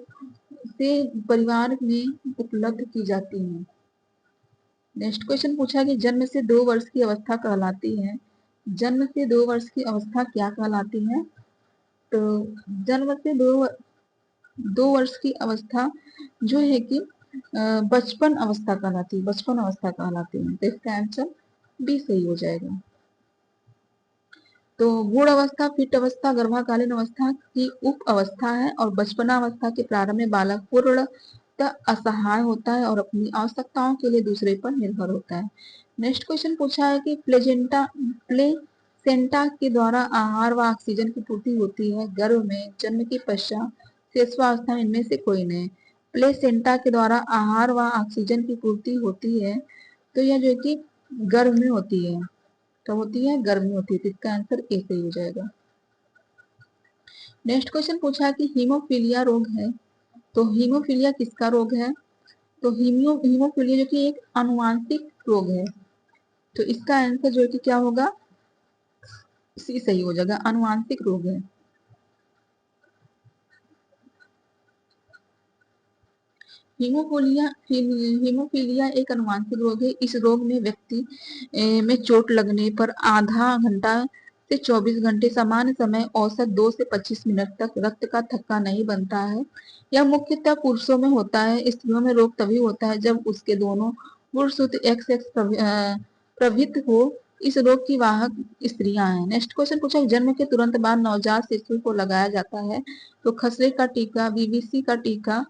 से परिवार में उपलब्ध की जाती है। नेक्स्ट क्वेश्चन पूछा कि जन्म से 2 वर्ष की अवस्था कहलाती है। जन्म से 2 वर्ष की अवस्था क्या कहलाती है? तो जन्म से 2 वर्ष की अवस्था जो है कि बचपन अवस्था कहलाती है, बचपन अवस्था कहलाती है, तो इसका आंसर बी सही हो जाएगा। तो गूढ़ अवस्था, फिट अवस्था, गर्भाकालीन अवस्था की उप अवस्था है, और बचपना अवस्था के प्रारंभ में बालक पूर्णतः असहाय होता है और अपनी आवश्यकताओं के लिए दूसरे पर निर्भर होता है। नेक्स्ट क्वेश्चन पूछा है कि प्लेसेंटा के द्वारा आहार व ऑक्सीजन की पूर्ति होती है गर्भ में, जन्म के पश्चात, शेषवावस्था में, इनमें से कोई नहीं। प्लेसेंटा के द्वारा आहार व ऑक्सीजन की पूर्ति होती है, तो यह जो है कि गर्भ में होती है। कब होती है? गर्भ में होती है, तो इसका आंसर ए सही हो जाएगा। नेक्स्ट क्वेश्चन पूछा है कि हीमोफीलिया रोग है, तो हीमोफीलिया किसका रोग है? तो हीमोफीलिया जो कि एक आनुवांशिक रोग है, तो इसका आंसर जो है कि क्या होगा? सी सही हो जाएगा, आनुवांशिक रोग है। हीमोफीलिया एक अनुवांशिक रोग है। इस रोग में व्यक्ति में चोट लगने पर आधा घंटा से 24 घंटे सामान्य समय औसत 2 से 25 मिनट तक रक्त का थक्का नहीं बनता है। यह मुख्यतः पुरुषों में होता है। स्त्रियों में रोग तभी होता है जब उसके दोनों गुणसूत्र XX प्रभृत हो। इस रोग की वाहक स्त्रियां हैं। नेक्स्ट क्वेश्चन पूछा, जन्म के तुरंत बाद नवजात शिशु को लगाया जाता है, तो खसरे का टीका, बीबीसी का टीका,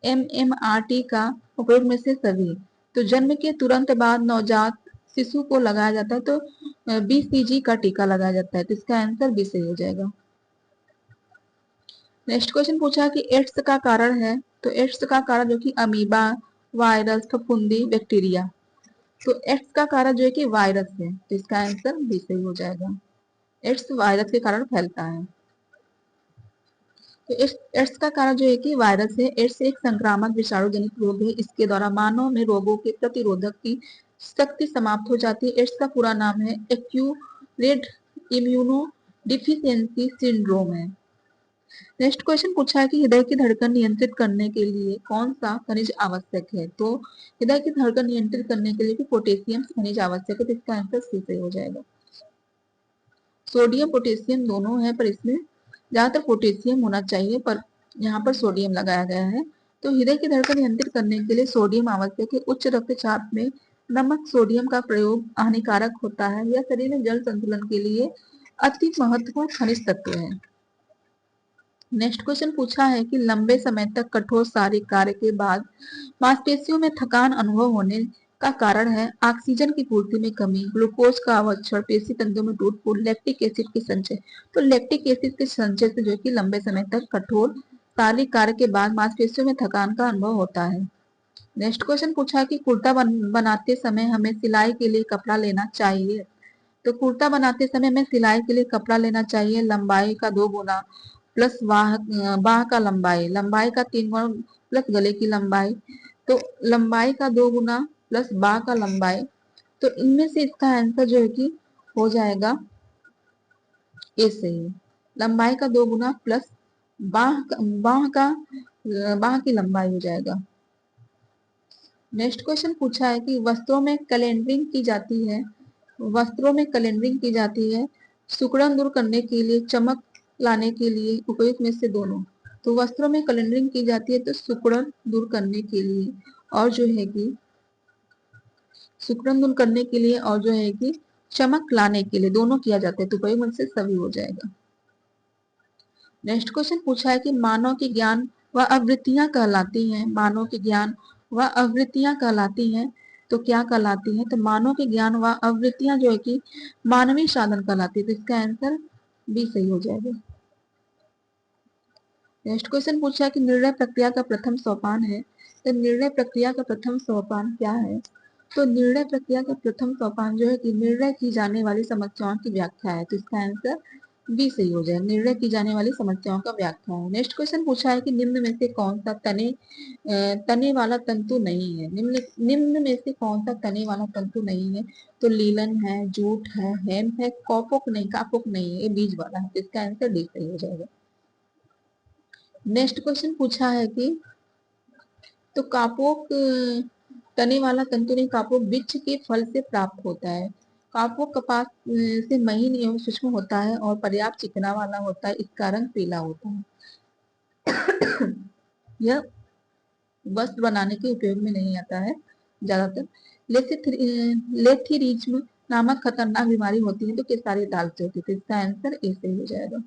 MMRT का उपयोग में से सभी। तो जन्म के तुरंत बाद नवजात शिशु को लगाया जाता है, तो BCG का टीका लगाया जाता है, तो इसका आंसर बी सही हो जाएगा। नेक्स्ट क्वेश्चन पूछा कि एड्स का कारण है, तो एड्स का कारक जो कि अमीबा, वायरस, फफूंदी, बैक्टीरिया। तो एड्स का कारक जो है कि वायरस है, तो इसका आंसर बी सही हो जाएगा। एड्स वायरस के कारण फैलता है। तो एड्स का कारण जो है कि वायरस है। एड्स एक संक्रामक विषाणु जनित रोग है। इसके द्वारा मानव में रोगों के प्रतिरोधक की शक्ति समाप्त हो जाती है। एड्स का पूरा नाम है एक्यूरेट इम्यूनो डिफिशियंसी सिंड्रोम है। नेक्स्ट क्वेश्चन पूछा है कि हृदय की धड़कन नियंत्रित करने के लिए कौन सा खनिज आवश्यक है। तो हृदय की धड़कन नियंत्रित करने के लिए पोटेशियम खनिज आवश्यक है, तो इसका आंसर सी सही हो जाएगा। सोडियम पोटेशियम दोनों है, पर इसमें ज्यादातर पोटेशियम होना चाहिए, पर यहाँ पर सोडियम लगाया गया है। तो हृदय की धड़कन नियंत्रित करने के लिए सोडियम आवश्यक है। उच्च रक्तचाप में नमक सोडियम का प्रयोग हानिकारक होता है। यह शरीर में जल संतुलन के लिए अति महत्वपूर्ण खनिज तत्व है। नेक्स्ट क्वेश्चन पूछा है कि लंबे समय तक कठोर शारीरिक कार्य के बाद मांसपेशियों में थकान अनुभव होने का कारण है ऑक्सीजन की पूर्ति में कमी, ग्लूकोज का अवक्षय, पेशी तंतुओं में टूट फूट, लैक्टिक एसिड के संचय। तो लैक्टिक एसिड के संचय से जो कि लंबे समय तक कठोर शारीरिक कार्य के बाद मांसपेशियों में थकान का अनुभव होता है। नेक्स्ट क्वेश्चन पूछा कि कुर्ता बनाते समय हमें सिलाई के लिए कपड़ा लेना चाहिए। तो कुर्ता बनाते समय हमें सिलाई के लिए कपड़ा लेना चाहिए लंबाई का 2 गुना प्लस बाह का लंबाई, लंबाई का 3 गुना प्लस गले की लंबाई। तो लंबाई का 2 गुना प्लस बाह का लंबाई। तो इनमें से इसका आंसर जो है कि हो जाएगा ए सही। लंबाई का 2 गुना प्लस बाह की लंबाई हो जाएगा। नेक्स्ट क्वेश्चन पूछा है कि वस्त्रों में कैलेंडरिंग की जाती है। वस्त्रों में कैलेंडरिंग की जाती है सिकुड़न दूर करने के लिए, चमक लाने के लिए, उपयुक्त में से दोनों। तो वस्त्रों में कैलेंडरिंग की जाती है तो सिकुड़न दूर करने के लिए, और जो है कि सिकुड़न दूर करने के लिए और जो है कि चमक लाने के लिए, दोनों किया जाता है। तो उपयुक्त में से सभी हो जाएगा। नेक्स्ट क्वेश्चन पूछा है कि मानव के ज्ञान व आवृत्तियां कहलाती हैं। मानव के ज्ञान व आवृत्तियां कहलाती हैं, तो क्या कहलाती हैं। तो मानव के ज्ञान व आवृत्तियां जो है कि मानवीय साधन कहलाती है। तो इसका आंसर बी सही हो जाएगा। नेक्स्ट क्वेश्चन पूछा है कि निर्णय प्रक्रिया का प्रथम सोपान है। तो निर्णय प्रक्रिया का प्रथम सोपान क्या है। तो निर्णय प्रक्रिया का प्रथम सोपान जो है कि निर्णय की जाने वाली समस्याओं की व्याख्या है। तो इसका आंसर बी सही हो जाए, निर्णय की जाने वाली समस्याओं का व्याख्या है। नेक्स्ट क्वेश्चन पूछा है कि निम्न में से कौन सा तने वाला तंतु नहीं है। निम्न में से कौन सा तने वाला तंतु नहीं है। तो लीलन है, जूट है, हेम्प है, कापोक नहीं है, ये बीज वाला है। तो इसका आंसर डी सही हो जाएगा। नेक्स्ट क्वेश्चन पूछा है कि तो कापोक तने वाला तंतु नहीं, कापोक वृक्ष के फल से प्राप्त होता है। कापोक कपास से महीन एवं सूक्ष्म होता है और पर्याप्त चिकना वाला होता है। इसका रंग पीला होता है। यह वस्त्र बनाने के उपयोग में नहीं आता है ज्यादातर। लेथिरिज्म नामक खतरनाक बीमारी होती है तो केसारी दाल से होती है। तो इसका आंसर ए सही हो जाएगा।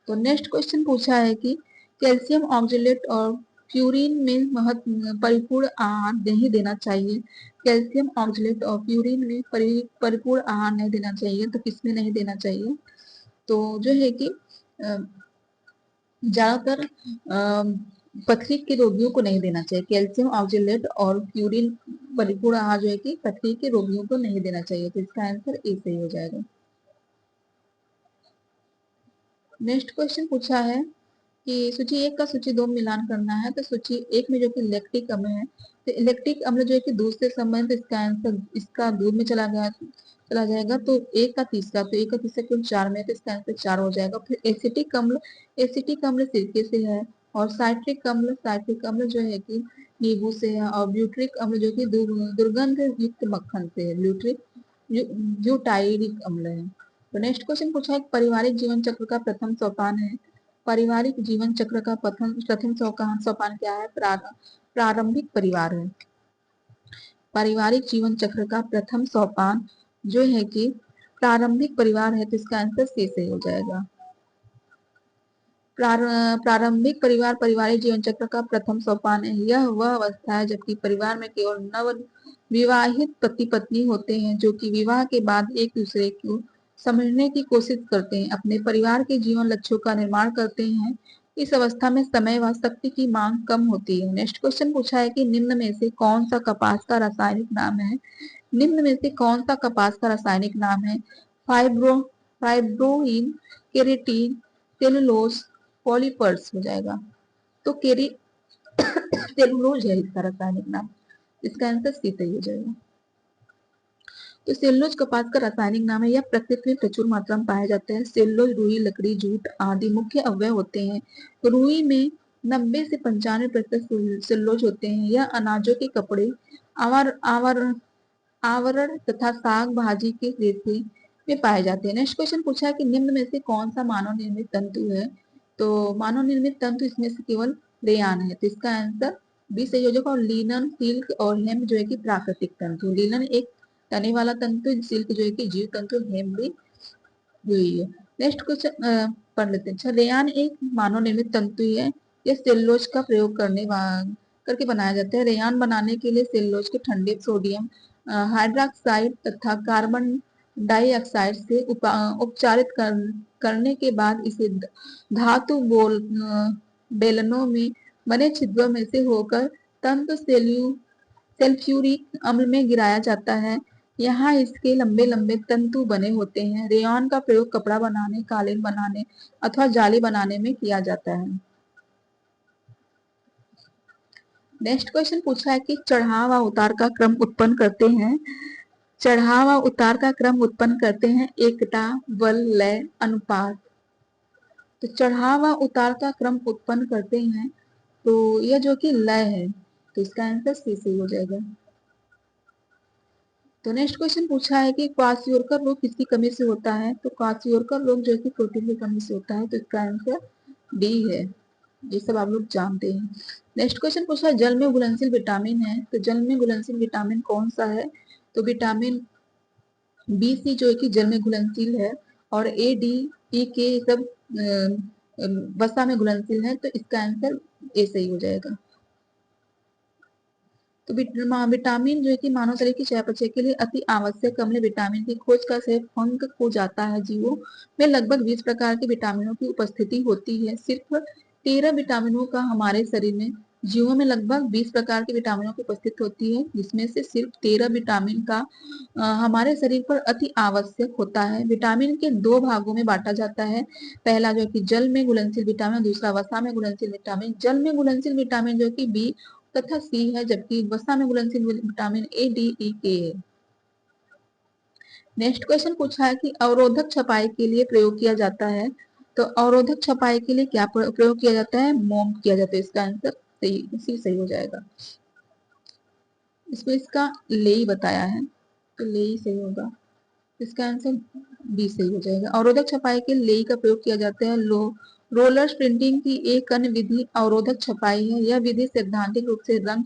तो नेक्स्ट क्वेश्चन पूछा है कि कैल्शियम ऑक्जेलेट और प्यूरिन में परिपूर्ण आहार नहीं देना चाहिए। कैल्शियम ऑक्जेलेट और प्यूरिन में परिपूर्ण आहार नहीं देना चाहिए, तो किसमें नहीं देना चाहिए। तो जो है कि ज्यादातर पथरी के रोगियों को नहीं देना चाहिए। कैल्शियम ऑक्जेलेट और प्यूरिन परिपूर्ण आहार जो है कि पथरी के रोगियों को नहीं देना चाहिए। तो इसका आंसर ए सही हो जाएगा। नेक्स्ट क्वेश्चन पूछा है कि सूची 1 का सूची 2 मिलान करना है। तो सूची 1 में जो कि लैक्टिक अम्ल है, तो लैक्टिक अम्ल जो है कि दूध से संबंधित, इसका आंसर इसका दूध में चला जाएगा। तो 1 का तीसरा, तो 1 का तीसरा कुल 4 में, तो इसका आंसर 4 हो जाएगा। फिर एसिटिक अम्ल सिरके से है, और साइट्रिक अम्ल जो है कि नींबू से है, और ब्यूट्रिक अम्ल जो कि दुर्गंध युक्त मक्खन से है। ब्यूटाइरिक अम्ल है। तो नेक्स्ट क्वेश्चन पूछा है पारिवारिक जीवन चक्र का प्रथम सोपान है। पारिवारिक जीवन चक्र का प्रथम सोपान क्या है। प्रारंभिक परिवार है। पारिवारिक जीवन चक्र का प्रथम सोपान जो है कि प्रारंभिक परिवार है। तो इसका आंसर सी से हो जाएगा। प्रारंभिक परिवार पारिवारिक जीवन चक्र का प्रथम सोपान है। यह वह अवस्था है जबकि परिवार में केवल नव विवाहित पति पत्नी होते हैं जो कि विवाह के बाद एक दूसरे को समझने की कोशिश करते हैं, अपने परिवार के जीवन लक्ष्यों का निर्माण करते हैं। इस अवस्था में समय व शक्ति की मांग कम होती है। नेक्स्ट क्वेश्चन पूछा है कि निम्न में से कौन सा कपास का रासायनिक नाम है? निम्न में से कौन सा कपास का रासायनिक नाम है? फाइब्रोइन, केरेटीन, सेलुलोज, पॉलीपर्स हो जाएगा। तो सेलुलोज है इसका रासायनिक नाम। इसका आंसर सी सही हो जाएगा। तो सेलुलोज कपास का रासायनिक नाम है। यह प्रकृति में प्रचुर मात्रा में पाया जाता है। सेलुलोज रुई, लकड़ी, जूट आदि मुख्य अवयव होते हैं। रुई में 90 से 95% सेलुलोज होते हैं। यह अनाजों के कपड़े, आवरण तथा साग भाजी के रेशे में पाए जाते हैं। नेक्स्ट क्वेश्चन पूछा है कि निम्न में से कौन सा मानव निर्मित तंतु है? तो मानव निर्मित तंतु इसमें से केवल रेयान है। तो इसका आंसर बी सही हो जाएगा। और लीनन, सिल्क और हेम जो है कि प्राकृतिक तंतु। लीनन एक तने वाला तंतु, सिल्क जो है कि जीव तंतु, हेम भी हुई है। नेक्स्ट क्वेश्चन पढ़ लेते हैं। अच्छा, रेयान एक मानव निर्मित तंतु है। यह सेलुलोज का प्रयोग करके बनाया जाता है। रेयान बनाने के लिए सेलुलोज के ठंडे सोडियम हाइड्रोक्साइड तथा कार्बन डाइऑक्साइड से करने के बाद इसे धातु बेलनों में बने छिद्रों में से होकर तंतु सल्फ्यूरिक अम्ल में गिराया जाता है। यहाँ इसके लंबे लंबे तंतु बने होते हैं। रेयॉन का प्रयोग कपड़ा बनाने, कालीन बनाने अथवा जाली बनाने में किया जाता है। नेक्स्ट क्वेश्चन पूछा है कि चढ़ाव व उतार का क्रम उत्पन्न करते हैं। चढ़ाव व उतार का क्रम उत्पन्न करते हैं एकता, बल, लय, अनुपात। तो चढ़ाव व उतार का क्रम उत्पन्न करते हैं तो यह जो कि लय है, तो इसका आंसर सी सही हो जाएगा। तो नेक्स्ट क्वेश्चन पूछा है कि क्वासियोरकर रोग किसकी कमी से होता है? तो क्वासियोरकर रोग जो है कि प्रोटीन की कमी से होता है। तो इसका आंसर डी है। ये सब आप लोग जानते हैं। नेक्स्ट क्वेश्चन पूछा है जल में घुलनशील विटामिन है। तो जल में घुलनशील विटामिन कौन सा है? तो विटामिन बी सी जो है कि जल में घुलनशील है। और ए डी ई के सब वसा में घुलनशील है। तो इसका आंसर ए सही हो जाएगा। तो विटामिन जो है कि मानव शरीर की चयापचय के लिए अति आवश्यक अम्ल विटामिन की खोज का श्रेय फंक को जाता है। जीवों में लगभग 20 प्रकार के विटामिनों की उपस्थिति होती है। सिर्फ 13 विटामिनों का हमारे शरीर में जीवों में लगभग 20 प्रकार के विटामिनों की उपस्थिति होती है, जिसमें से सिर्फ 13 विटामिन का हमारे शरीर पर अति आवश्यक होता है। विटामिन के दो भागों में बांटा जाता है। पहला जो कि जल में घुलनशील विटामिन, दूसरा वसा में घुलनशील विटामिन। जल में घुलनशील विटामिन जो कि बी तथा सी है, जबकि वसा में घुलनशील विटामिन ए डी ई के है। नेक्स्ट क्वेश्चन पूछा है कि अवरोधक छपाई के लिए प्रयोग किया जाता है। तो अवरोधक छपाई के लिए क्या प्रयोग किया जाता है? मोम किया जाता है। इसका आंसर सी सही हो जाएगा। इसमें इसका लेई बताया है, तो लेई सही होगा। इसका आंसर बी सही हो जाएगा। अवरोधक छपाई के लेई का प्रयोग किया जाता है। रोलर प्रिंटिंग की एक अन्य विधि अवरोधक छपाई है। यह विधि सैद्धांतिक रूप से रंग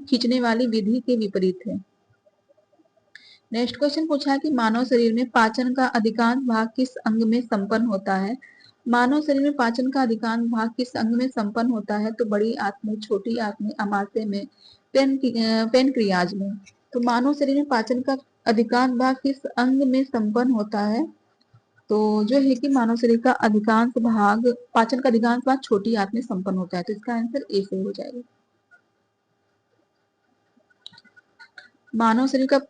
खींचने वाली विधि के विपरीत है। नेक्स्ट क्वेश्चन पूछा है कि मानव शरीर में पाचन का अधिकांश भाग किस अंग में संपन्न होता है? मानव शरीर में पाचन का अधिकांश भाग किस अंग में संपन्न होता है? तो बड़ी आंत में, छोटी आंत में, अमाशय में, पेनक्रियाज में। तो मानव शरीर में पाचन का अधिकांश भाग किस अंग में संपन्न होता है? तो जो है कि मानव शरीर का अधिकांश भाग, पाचन का अधिकांश भाग छोटी आंत में संपन्न होता है। तो इसका आंसर ए सही हो जाएगा। मानव शरीर का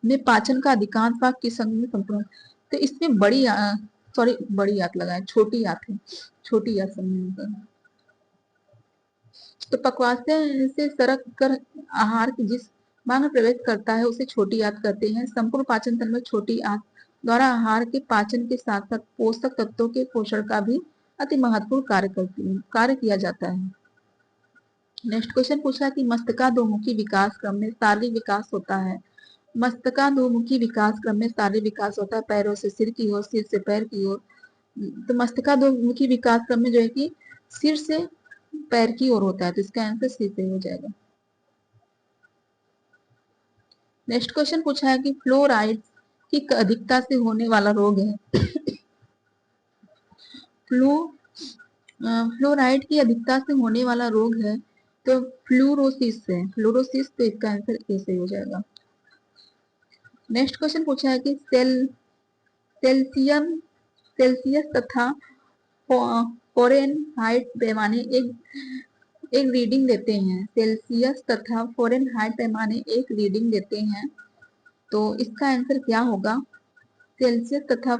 में पाचन का अधिकांश भाग किस अंग में संपन्न? तो इसमें बड़ी आंत लगा है, छोटी आंत है, छोटी आंत समझ। तो पक्वाशय से सरक कर आहार की जिस भाग में प्रवेश करता है उसे छोटी आंत कहते हैं। संपूर्ण पाचन तंत्र में छोटी आंत द्वारा आहार के पाचन के साथ साथ पोषक तत्वों के पोषण का भी अति महत्वपूर्ण कार्य किया जाता है। नेक्स्ट क्वेश्चन पूछा कि मस्तकाधोमुखी विकास क्रम में शारीरिक विकास होता है। मस्तकाधोमुखी विकास क्रम में शारीरिक विकास होता है, पैरों से सिर की ओर, सिर से पैर की ओर। तो मस्तकाधोमुखी विकास क्रम में जो है कि सिर से पैर की ओर होता है। तो इसका आंसर सी से हो जाएगा। नेक्स्ट क्वेश्चन पूछा है कि फ्लोराइड की अधिकता से होने वाला रोग है। फ्लोराइड की अधिकता से होने वाला रोग है तो फ्लूरोसिस है। फ्लूरोसिस, तो इसका आंसर ए से हो जाएगा। नेक्स्ट क्वेश्चन पूछा है कि सेल्सियम सेल्सियस तथा फ़ारेनहाइट पैमाने एक रीडिंग देते हैं। सेल्सियस तथा फ़ारेनहाइट पैमाने एक रीडिंग देते हैं। तो इसका आंसर क्या होगा? सेल्सियस तथा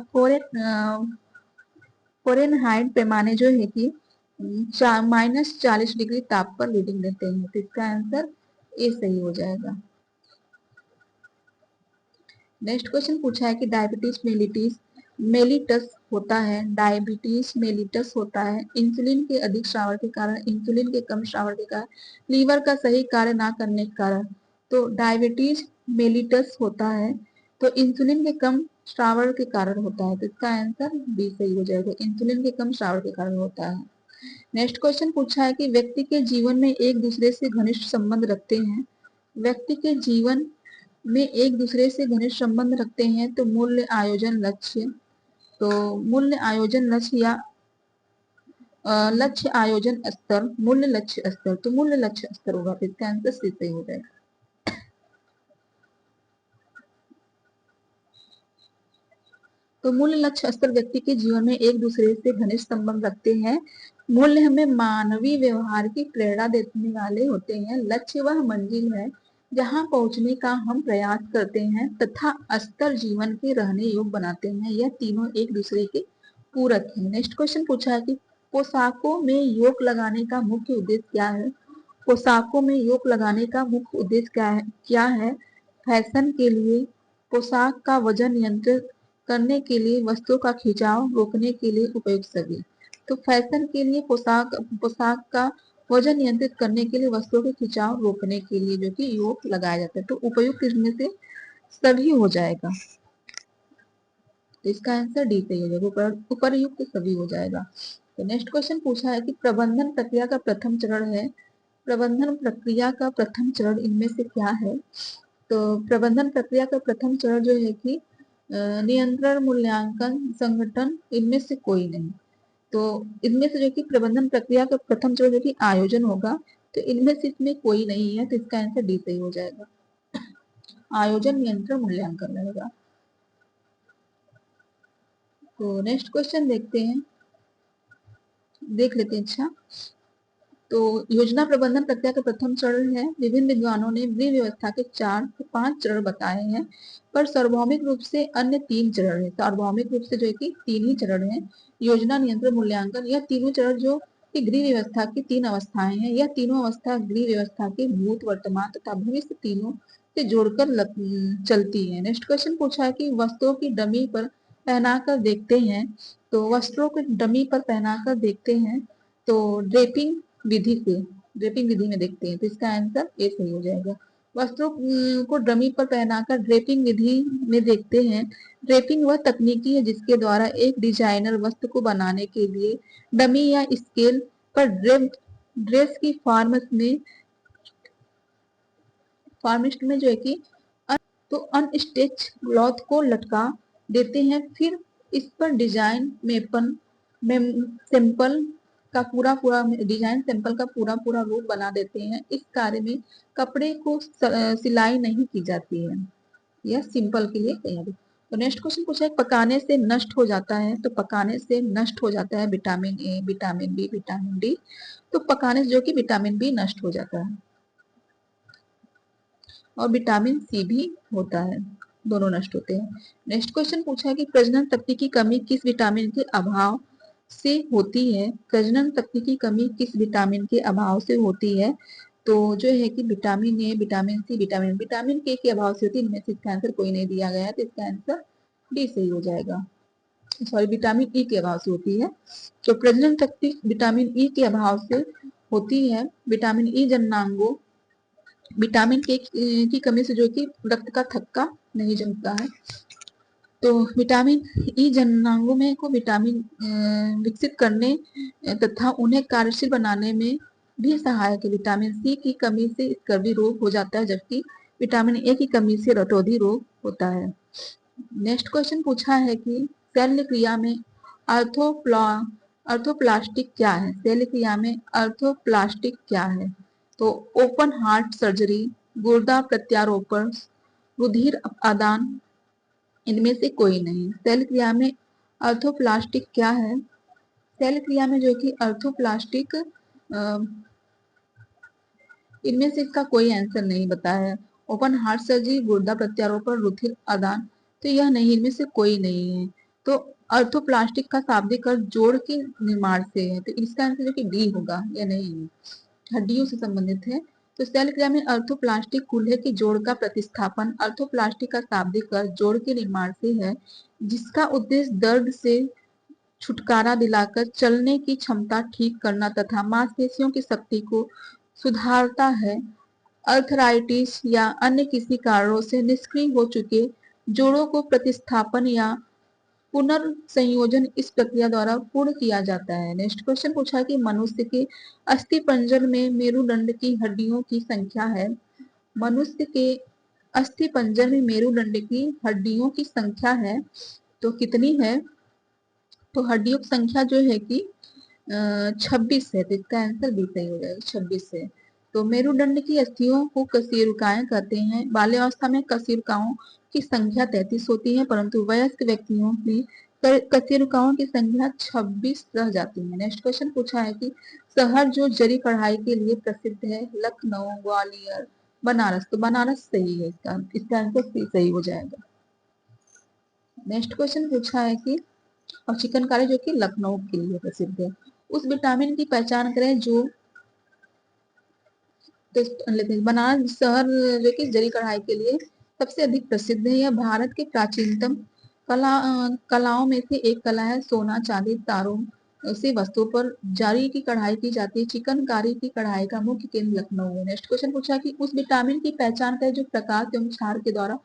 फ़ारेनहाइट पैमाने जो है कि -40 डिग्री ताप पर रीडिंग देते हैं। तो इसका आंसर ए सही हो जाएगा। नेक्स्ट क्वेश्चन पूछा है कि डायबिटीज मेलिटिस मेलिटस होता है, डायबिटीज मेलिटस होता है इंसुलिन के अधिक श्रावण के कारण, इंसुलिन के कम श्रावण के कारण, लीवर का सही कार्य ना करने के कारण। तो डायबिटीज मेलिटस होता है तो इंसुलिन के कम श्रावण के कारण होता है। तो इसका आंसर बी सही हो जाएगा, इंसुलिन के कम श्रावण के कारण होता है। नेक्स्ट क्वेश्चन पूछा है कि व्यक्ति के जीवन में एक दूसरे से घनिष्ठ संबंध रखते हैं, व्यक्ति के जीवन में एक दूसरे से घनिष्ठ संबंध रखते हैं। तो मूल्य आयोजन लक्ष्य, तो मूल्य आयोजन लक्ष्य या लक्ष्य आयोजन स्तर, मूल्य लक्ष्य स्तर। तो मूल्य लक्ष्य स्तर होगा। तो इसका आंसर सी सही हो जाएगा। तो मूल्य लक्ष्य स्तर व्यक्ति के जीवन में एक दूसरे से घनिष्ठ संबंध रखते हैं। मूल्य हमें मानवीय व्यवहार की प्रेरणा देने वाले होते हैं। लक्ष्य वह मंजिल है जहां पहुंचने का हम प्रयास करते हैं तथा स्तर जीवन के रहने योग्य बनाते हैं। यह तीनों एक दूसरे के पूरक हैं। नेक्स्ट क्वेश्चन पूछा है कि पोशाकों में योक लगाने का मुख्य उद्देश्य क्या है? पोशाकों में योक लगाने का मुख्य उद्देश्य क्या है? फैशन के लिए, पोशाक का वजन नियंत्रित करने के लिए, वस्तुओं का खिंचाव रोकने के लिए, उपयुक्त सभी। तो फैशन के लिए, पोशाक का वजन नियंत्रित करने के लिए, वस्तुओं के खिंचाव रोकने के लिए जो कि योक लगाया जाता है। तो उपयुक्त इसमें से सभी हो जाएगा। तो इसका आंसर डी सही हो जाएगा, उपरयुक्त सभी हो जाएगा। तो नेक्स्ट क्वेश्चन पूछा है कि प्रबंधन प्रक्रिया का प्रथम चरण है, प्रबंधन प्रक्रिया का प्रथम चरण इनमें से क्या है? तो प्रबंधन प्रक्रिया का प्रथम चरण जो है कि नियंत्रण, मूल्यांकन, संगठन, इनमें से कोई नहीं। तो इनमें से जो कि प्रबंधन प्रक्रिया का प्रथम चरण जो कि आयोजन होगा, तो इनमें से इसमें कोई नहीं है। तो इसका आंसर डी सही हो जाएगा, आयोजन, नियंत्रण, मूल्यांकन रहेगा। तो नेक्स्ट क्वेश्चन देख लेते हैं। अच्छा, तो योजना प्रबंधन प्रक्रिया का प्रथम चरण है। विभिन्न विद्वानों ने गृह व्यवस्था के 4 से 5 चरण बताए हैं, पर सार्वभौमिक रूप से अन्य 3 चरण है। सार्वभौमिक रूप से जो है कि 3 ही चरण है, योजना, नियंत्रण, मूल्यांकन। यह तीनों चरण जो कि गृह व्यवस्था की 3 अवस्थाएं हैं। यह तीनों अवस्था गृह व्यवस्था के भूत, वर्तमान तथा भविष्य तीनों से जोड़कर चलती है। नेक्स्ट क्वेश्चन पूछा है कि वस्त्रों की डमी पर पहनाकर देखते हैं। तो वस्त्रों को डमी पर पहनाकर देखते हैं तो ड्रेपिंग विधि में देखते हैं। तो इसका आंसर ए सही हो जाएगा। वस्त्रों को डमी पर पहनाकर ड्रेपिंग विधि में देखते हैं। ड्रेपिंग वह तकनीकी है जिसके द्वारा एक डिजाइनर वस्त्र को बनाने के लिए डमी या स्केल पर ड्रेस की फॉर्मिस्ट में जो है कि तो अनस्टिच क्लॉथ को लटका देते हैं, फिर इस पर डिजाइन सैंपल का पूरा डिजाइन सैंपल का पूरा रूप बना देते हैं। इस कार्य में कपड़े को सिलाई नहीं की जाती है। यह सिंपल के लिए तैयारी। तो नेक्स्ट क्वेश्चन पूछा है पकाने से नष्ट हो जाता है। तो पकाने से नष्ट हो जाता है vitamin A, vitamin B, vitamin D. तो पकाने से जो कि विटामिन बी नष्ट हो जाता है और विटामिन सी भी होता है, दोनों नष्ट होते हैं। नेक्स्ट क्वेश्चन पूछा है कि प्रजनन तत्व की कमी किस विटामिन के अभाव से होती है? प्रजनन तत्व की कमी किस विटामिन के अभाव से होती है? तो जो है कि vitamin A, vitamin C, vitamin के अभाव से होती है। इनमें से इसका आंसर कोई नहीं दिया गया है। तो इसका आंसर डी सही हो जाएगा। सॉरी, विटामिन ई के अभाव से होती है। तो प्रजनन तत्व विटामिन ई के अभाव से होती है। विटामिन ई जननांगों, विटामिन के की कमी से जो कि रक्त का थक्का नहीं जमता है। तो विटामिन ई जननांगों में को विटामिन विकसित करने तथा उन्हें कार्यशील बनाने में भी सहायक है। विटामिन सी की कमी से स्कर्वी रोग हो जाता है, जबकि विटामिन ए की कमी से रतौंधी रोग होता है। नेक्स्ट क्वेश्चन पूछा है कि शल्य क्रिया में अर्थोप्लास्टिक क्या है? शल्य क्रिया में अर्थोप्लास्टिक क्या है? तो ओपन हार्ट सर्जरी, गुर्दा प्रत्यारोपण, रुधिर आदान, इनमें से कोई नहीं। शल्य क्रिया में अर्थोप्लास्टिक क्या है? सेल क्रिया में जो कि अर्थोप्लास्टिक, इनमें से इसका कोई आंसर नहीं बताया है। ओपन हार्ट सर्जरी, गुर्दा प्रत्यारोपण, रुधिर आदान, तो यह नहीं, इनमें से कोई नहीं है। तो अर्थोप्लास्टिक का शाब्दिक अर्थ जोड़ के निर्माण से है, तो इसका आंसर जो कि डी होगा, यह नहीं है, हड्डियों से संबंधित है। तो सेल क्रिया में अर्थोप्लास्टिक कूल्हे के जोड़ का प्रतिस्थापन, अर्थोप्लास्टिक का शाब्दिक अर्थ जोड़ के निर्माण से है, जिसका उद्देश्य दर्द से छुटकारा दिलाकर चलने की क्षमता ठीक करना तथा मांसपेशियों की शक्ति को सुधारता है। अर्थराइटिस या अन्य किसी कारणों से निष्क्रिय हो चुके जोड़ों को प्रतिस्थापन या पुनर्संयोजन इस प्रक्रिया द्वारा पूर्ण किया जाता है। नेक्स्ट क्वेश्चन पूछा है कि मनुष्य के अस्थि पंजर में मेरुदंड की हड्डियों की संख्या है। मनुष्य के अस्थि पंजर में मेरुदंड की हड्डियों की संख्या है, तो कितनी है? तो हड्डियों की संख्या जो है कि 26 है, तो इसका आंसर बी सही हो जाएगा, 26 है। तो मेरुदंड की अस्थियों को कशेरुकाएं कहते हैं। बाल्यावस्था में कशेरुकाओं की संख्या 33 होती है, परंतु वयस्क व्यक्तियों में कशेरुकाओं की संख्या 26 रह जाती है। नेक्स्ट क्वेश्चन पूछा है कि शहर जो जरी कढ़ाई के लिए प्रसिद्ध है, लखनऊ, ग्वालियर, बनारस, तो बनारस सही है, इसका आंसर सी सही हो जाएगा। नेक्स्ट क्वेश्चन पूछा है कि और चिकनकारी जो कि लखनऊ के लिए प्रसिद्ध है, उस विटामिन की पहचान करें जो, बनारस शहर जो कि जरी कढ़ाई के लिए सबसे अधिक प्रसिद्ध है। यह भारत के प्राचीनतम कलाओं में से एक कला है। सोना, चांदी, तारों से वस्तुओं पर जरी की कढ़ाई की जाती है। चिकनकारी की कढ़ाई का मुख्य केंद्र लखनऊ है। नेक्स्ट क्वेश्चन पूछा कि उस विटामिन की पहचान करें जो प्रकाश एवं क्षार के द्वारा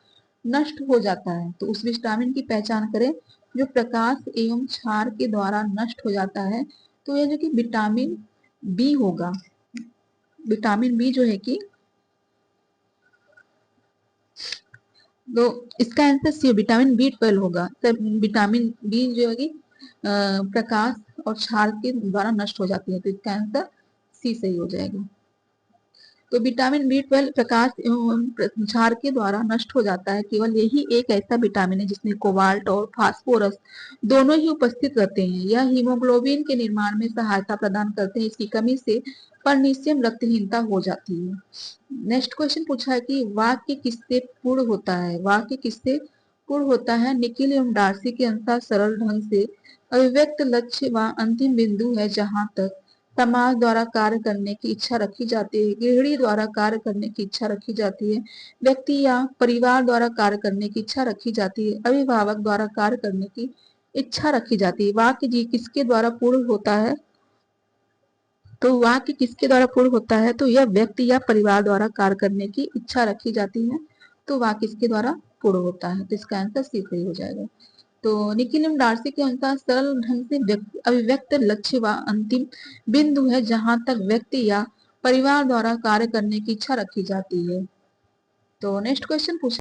नष्ट हो जाता है, तो उस विटामिन की पहचान करें जो प्रकाश एवं क्षार के द्वारा नष्ट हो जाता है, तो यह जो कि विटामिन बी होगा। विटामिन बी जो है कि, तो इसका आंसर सी, विटामिन बी 12 होगा। तो विटामिन बी जो है कि प्रकाश और क्षार के द्वारा नष्ट हो जाती है, तो इसका आंसर सी सही हो जाएगा। तो विटामिन बी 12 प्रकाश एवं क्षार के द्वारा नष्ट हो जाता है। केवल यही एक ऐसा विटामिन है जिसमें कोबाल्ट और फास्फोरस दोनों ही उपस्थित रहते हैं। यह हीमोग्लोबिन के निर्माण में सहायता प्रदान करते हैं। इसकी कमी से परनीसियम रक्तहीनता हो जाती है। नेक्स्ट क्वेश्चन पूछा है कि वाक्य किससे पूर्ण होता है? वाक्य किससे पूर्ण होता है? निखिल एवं डार्सी के अनुसार सरल ढंग से अभिव्यक्त लक्ष्य व अंतिम बिंदु है जहां तक समाज द्वारा कार्य करने की इच्छा रखी जाती है, गृहिणी द्वारा कार्य करने की इच्छा रखी जाती है, व्यक्ति या परिवार द्वारा कार्य करने की इच्छा रखी जाती है, अभिभावक द्वारा कार्य करने की इच्छा रखी जाती है। वाक्य जी किसके द्वारा पूर्ण होता है? तो वाक्य किसके द्वारा पूर्ण होता है? तो यह व्यक्ति या परिवार द्वारा कार्य करने की इच्छा रखी जाती है, तो वाक्य किसके द्वारा पूर्ण होता है? तो इसका आंसर सी सही हो जाएगा। तो निखिल एवं डार्सी के अनुसार सरल ढंग से अभिव्यक्त लक्ष्य व अंतिम बिंदु है जहां तक व्यक्ति या परिवार द्वारा कार्य करने की इच्छा रखी जाती है। तो नेक्स्ट क्वेश्चन पूछा,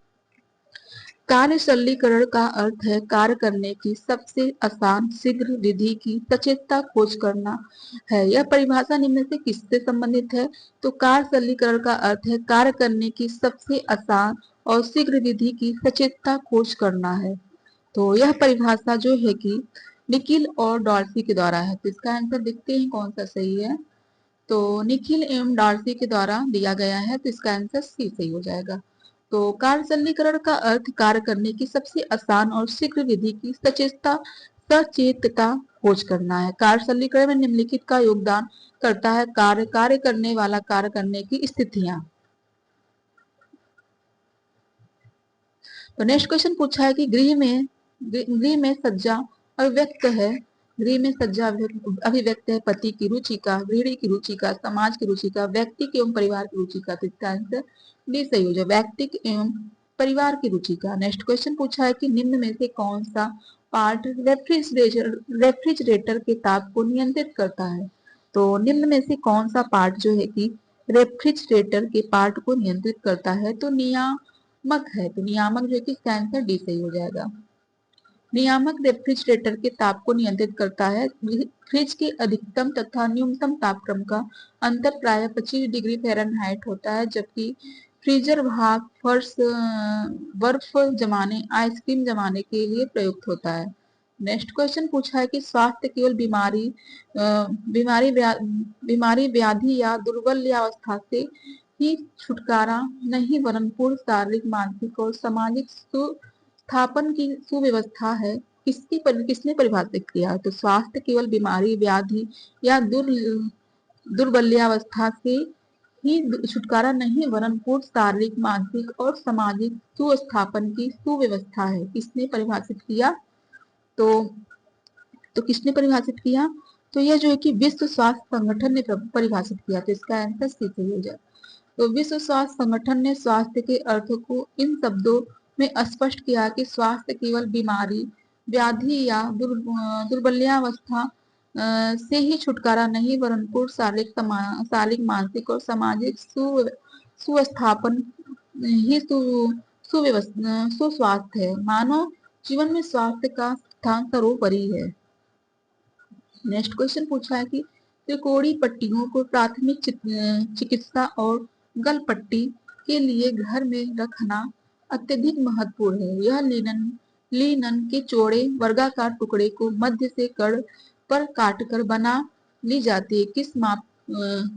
कार्य सरलीकरण का अर्थ है कार्य करने की सबसे आसान शीघ्र विधि की सचेतता खोज करना है। यह परिभाषा निम्न से किससे संबंधित है? तो कार्य सरलीकरण का अर्थ है कार्य करने की सबसे आसान और शीघ्र विधि की सचेतता खोज करना है। तो यह परिभाषा जो है कि निखिल और डॉर्सी के द्वारा है, तो इसका आंसर देखते हैं कौन सा सही है। तो निखिल एवं डॉर्सी के द्वारा दिया गया है, तो इसका आंसर सी सही हो जाएगा। तो कार्य सरलीकरण का अर्थ कार्य करने की सबसे आसान और शीघ्र विधि की सचेतता खोज करना है। कार्य सरलीकरण में निम्नलिखित का योगदान करता है। कार्य करने वाला कार्य करने की स्थितियां। तो नेक्स्ट क्वेश्चन पूछा है कि गृह में सज्जा अभिव्यक्त है। गृह में सज्जा अभिव्यक्त है पति की रुचि का, गृहिणी की रुचि का, समाज की रुचि का, व्यक्ति एवं परिवार की रुचि का, तो इसका आंसर डी सही हो जाए, व्यक्ति एवं परिवार की रुचि का। नेक्स्ट क्वेश्चन पूछा है कि निम्न में से कौन सा पार्ट रेफ्रिजरेटर के ताप को नियंत्रित करता है? तो निम्न में से कौन सा पार्ट जो है कि रेफ्रिजरेटर के पार्ट को नियंत्रित करता है? तो नियामक है, तो नियामक जो कि इसका आंसर डी सही हो जाएगा। नियामक रेफ्रिजरेटर के ताप को नियंत्रित करता है। फ्रिज के अधिकतम तथा न्यूनतम तापक्रम का अंतर प्राय 25 डिग्री फ़ारेनहाइट होता है, जबकि फ्रीजर भाग फर्श बर्फ जमाने, आइसक्रीम जमाने के लिए प्रयुक्त होता है। नेक्स्ट क्वेश्चन पूछा है कि स्वास्थ्य केवल बीमारी बीमारी व्याधि या दुर्बल अवस्था से ही छुटकारा नहीं वरन पूर्ण शारीरिक मानसिक और सामाजिक सुस्थापन की सुव्यवस्था है। किसने परिभाषित किया है? तो स्वास्थ्य केवल बीमारी व्याधि या दुर्बल्यावस्था से ही छुटकारा नहीं वरन पूर्ण शारीरिक मानसिक और सामाजिक सुस्थापन की सुव्यवस्था है। किसने परिभाषित किया? तो किसने परिभाषित किया? तो यह जो है कि विश्व स्वास्थ्य संगठन ने परिभाषित किया। तो इसका आंसर सी सही हो जाए। तो विश्व स्वास्थ्य संगठन ने स्वास्थ्य के अर्थ को इन शब्दों में स्पष्ट किया कि स्वास्थ्य केवल बीमारी व्याधि या दुर्बल्यावस्था से ही छुटकारा नहीं वरन पूर्ण शारीरिक मानसिक और सामाजिक सुस्थापन ही सुस्वास्थ्य है। मानव जीवन में स्वास्थ्य का स्थान सर्वोपरि है। नेक्स्ट क्वेश्चन पूछा है कि त्रिकोणीय पट्टियों को प्राथमिक चिकित्सा और गल पट्टी के लिए घर में रखना अत्यधिक महत्वपूर्ण है। यह लीनन के चौड़े वर्गाकार टुकड़े को मध्य से कड़ पर काटकर बना ली जाती है।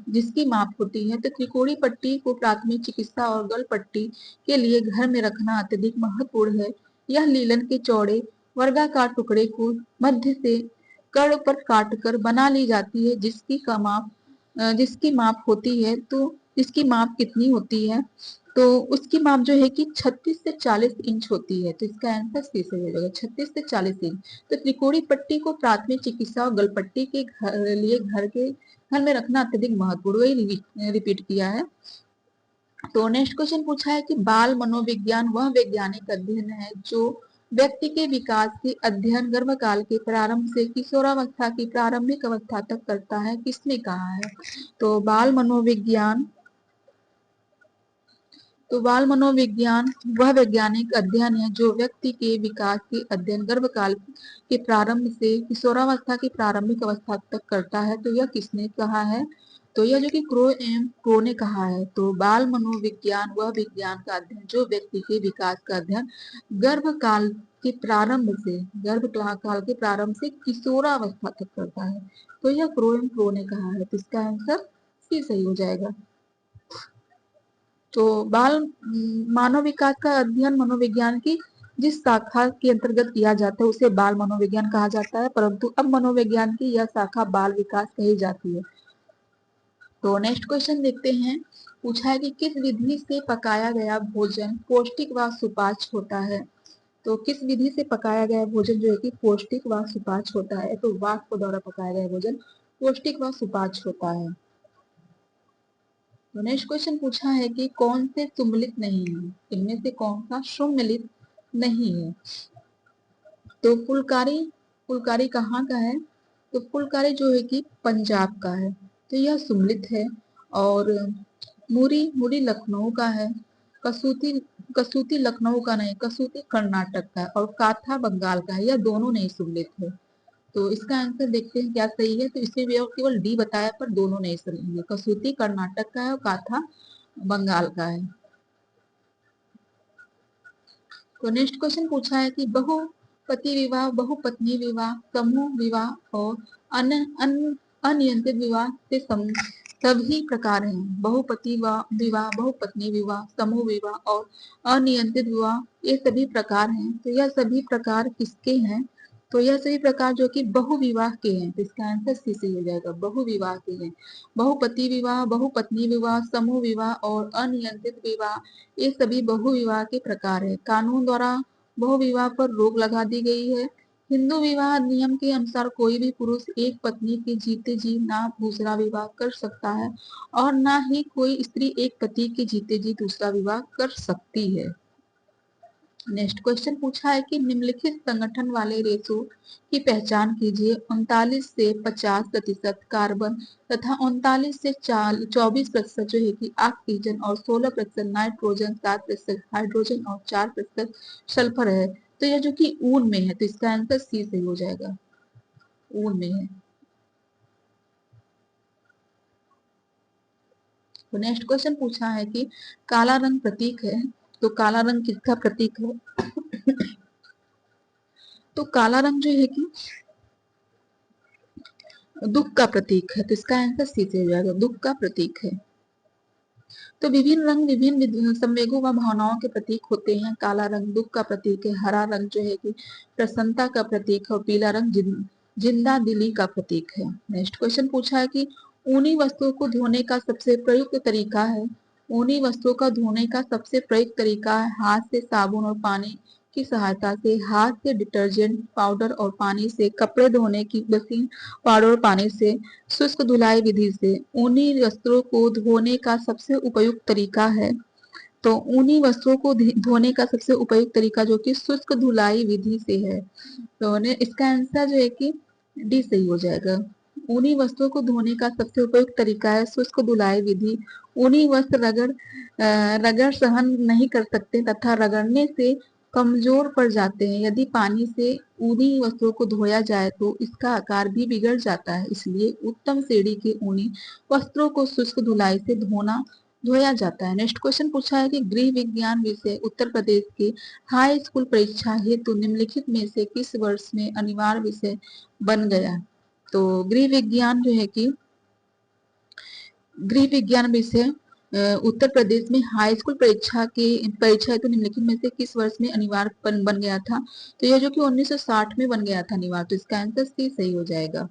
जिसकी माप होती है। तो त्रिकोणीय पट्टी को प्राथमिक चिकित्सा और गल पट्टी के लिए घर में रखना अत्यधिक महत्वपूर्ण है। यह लीलन के चौड़े वर्गाकार टुकड़े को मध्य से कड़ पर काटकर बना ली जाती है। जिसकी माप होती है। तो इसकी माप कितनी होती है? तो उसकी माप जो है कि 36 से 40 इंच होती है। तो इसका आंसर सी सही हो जाएगा, 36 से 40 इंच। तो त्रिकोणीय पट्टी को प्राथमिक चिकित्सा और गलपट्टी के लिए घर में रखना अत्यधिक महत्वपूर्ण, वही रिपीट किया है। तो नेक्स्ट क्वेश्चन पूछा है कि बाल मनोविज्ञान वह वैज्ञानिक अध्ययन है जो व्यक्ति के विकास के अध्ययन गर्भकाल के प्रारंभ से किशोरावस्था की प्रारंभिक अवस्था तक करता है। किसने कहा है? तो बाल मनोविज्ञान वह वैज्ञानिक अध्ययन है जो व्यक्ति के विकास के अध्ययन गर्भकाल के प्रारंभ से किशोरावस्था की प्रारंभिक अवस्था तक करता है। तो यह किसने कहा है? तो यह जो कि क्रो ने कहा है। तो बाल मनोविज्ञान वह विज्ञान का अध्ययन जो व्यक्ति के विकास का अध्ययन गर्भकाल के प्रारंभ से किशोरावस्था तक करता है। तो यह क्रो ने कहा है। तो इसका आंसर सी सही हो जाएगा। तो मानव विकास का अध्ययन मनोविज्ञान की जिस शाखा के अंतर्गत किया जाता है उसे बाल मनोविज्ञान कहा जाता है, परंतु अब मनोविज्ञान की यह शाखा बाल विकास कही जाती है। तो नेक्स्ट क्वेश्चन देखते हैं। पूछा है कि किस विधि से पकाया गया भोजन पौष्टिक व सुपाच्य होता है? तो किस विधि से पकाया गया भोजन जो है कि पौष्टिक व सुपाच्य होता है? तो वाष्प द्वारा पकाया गया भोजन पौष्टिक व सुपाच्य होता है। तो नेक्स्ट क्वेश्चन पूछा है कि कौन से सुम्मिलित नहीं है? इनमें से कौन सा सुम्मिलित नहीं है? तो फुलकारी कहाँ का है? तो फुलकारी जो है कि पंजाब का है। तो यह सुम्मिलित है। और मुरी लखनऊ का है। कसूती लखनऊ का नहीं, कसूती कर्नाटक का है। और काथा बंगाल का है। यह दोनों नहीं सुम्मिलित है। तो इसका आंसर देखते हैं क्या सही है। तो इसमें भी केवल डी बताया पर दोनों नहीं सही है। कसूती कर्नाटक का है और काथा बंगाल का है। तो नेक्स्ट क्वेश्चन पूछा है कि बहुपति विवाह बहुपत्नी विवाह समूह विवाह और अनियंत्रित विवाह से सभी प्रकार हैं। बहुपति विवाह बहुपत्नी विवाह समूह विवाह और अनियंत्रित विवाह ये सभी प्रकार हैं। तो यह सभी प्रकार किसके हैं? तो यह सभी प्रकार जो कि बहुविवाह के हैं। तो इसका आंसर सी सही हो जाएगा, बहुविवाह के हैं। बहुपति विवाह बहुपत्नी विवाह समूह विवाह और अनियंत्रित विवाह ये सभी बहुविवाह के प्रकार है। कानून द्वारा बहुविवाह पर रोक लगा दी गई है। हिंदू विवाह नियम के अनुसार कोई भी पुरुष एक पत्नी के जीते जी ना दूसरा विवाह कर सकता है और ना ही कोई स्त्री एक पति के जीते जी दूसरा विवाह कर सकती है। नेक्स्ट क्वेश्चन पूछा है कि निम्नलिखित संगठन वाले रेशो की पहचान कीजिए। 39 से 50% कार्बन तथा 39 से 24% जो है कि ऑक्सीजन और 16% नाइट्रोजन, 7% हाइड्रोजन और 4% सल्फर है। तो यह जो कि ऊन में है। तो इसका आंसर सी सही हो जाएगा, ऊन में है। तो नेक्स्ट क्वेश्चन पूछा है कि काला रंग प्रतीक है। तो काला रंग किसका प्रतीक है? तो काला रंग जो है कि दुख का प्रतीक है, तो इसका आंसर सी से हो जाएगा, दुख का प्रतीक है। तो विभिन्न रंग विभिन्न संवेगों व भावनाओं के प्रतीक होते हैं। काला रंग दुख का प्रतीक है, हरा रंग जो है कि प्रसन्नता का प्रतीक है, और पीला रंग जिंदा दिली का प्रतीक है। नेक्स्ट क्वेश्चन पूछा है कि ऊनी वस्तुओं को धोने का सबसे प्रयुक्त तरीका है। ऊनी वस्तुओं का धोने का सबसे प्रयुक्त तरीका है हाथ से साबुन और पानी की सहायता से, हाथ से डिटर्जेंट पाउडर और पानी से, कपड़े धोने की मशीन पाउडर और पानी से, शुष्क धुलाई विधि से। ऊनी वस्त्रों को धोने का सबसे उपयुक्त तरीका है, तो ऊनी वस्त्रों को धोने का सबसे उपयुक्त तरीका जो कि शुष्क धुलाई विधि से है। तो इसका आंसर जो है कि डी सही हो जाएगा। ऊनी वस्त्रों को धोने का सबसे उपयुक्त तरीका है शुष्क धुलाई विधि। ऊनी वस्त्र रगड़ सहन नहीं कर सकते तथा रगड़ने से कमजोर पड़ जाते हैं। यदि पानी से ऊनी वस्त्रों को धोया जाए तो इसका आकार भी बिगड़ जाता है, इसलिए उत्तम श्रेणी के ऊनी वस्त्रों को शुष्क धुलाई से धोया जाता है। नेक्स्ट क्वेश्चन पूछा है कि गृह विज्ञान विषय उत्तर प्रदेश के हाई स्कूल परीक्षा हेतु निम्नलिखित में से किस वर्ष में अनिवार्य विषय बन गया। तो गृह विज्ञान जो है कि गृह विज्ञान विषय उत्तर प्रदेश में हाई स्कूल परीक्षा हेतु निम्नलिखित में से किस वर्ष में अनिवार्य बन गया था। तो यह जो कि 1960 में बन गया था अनिवार्य, तो इसका आंसर सी सही हो जाएगा।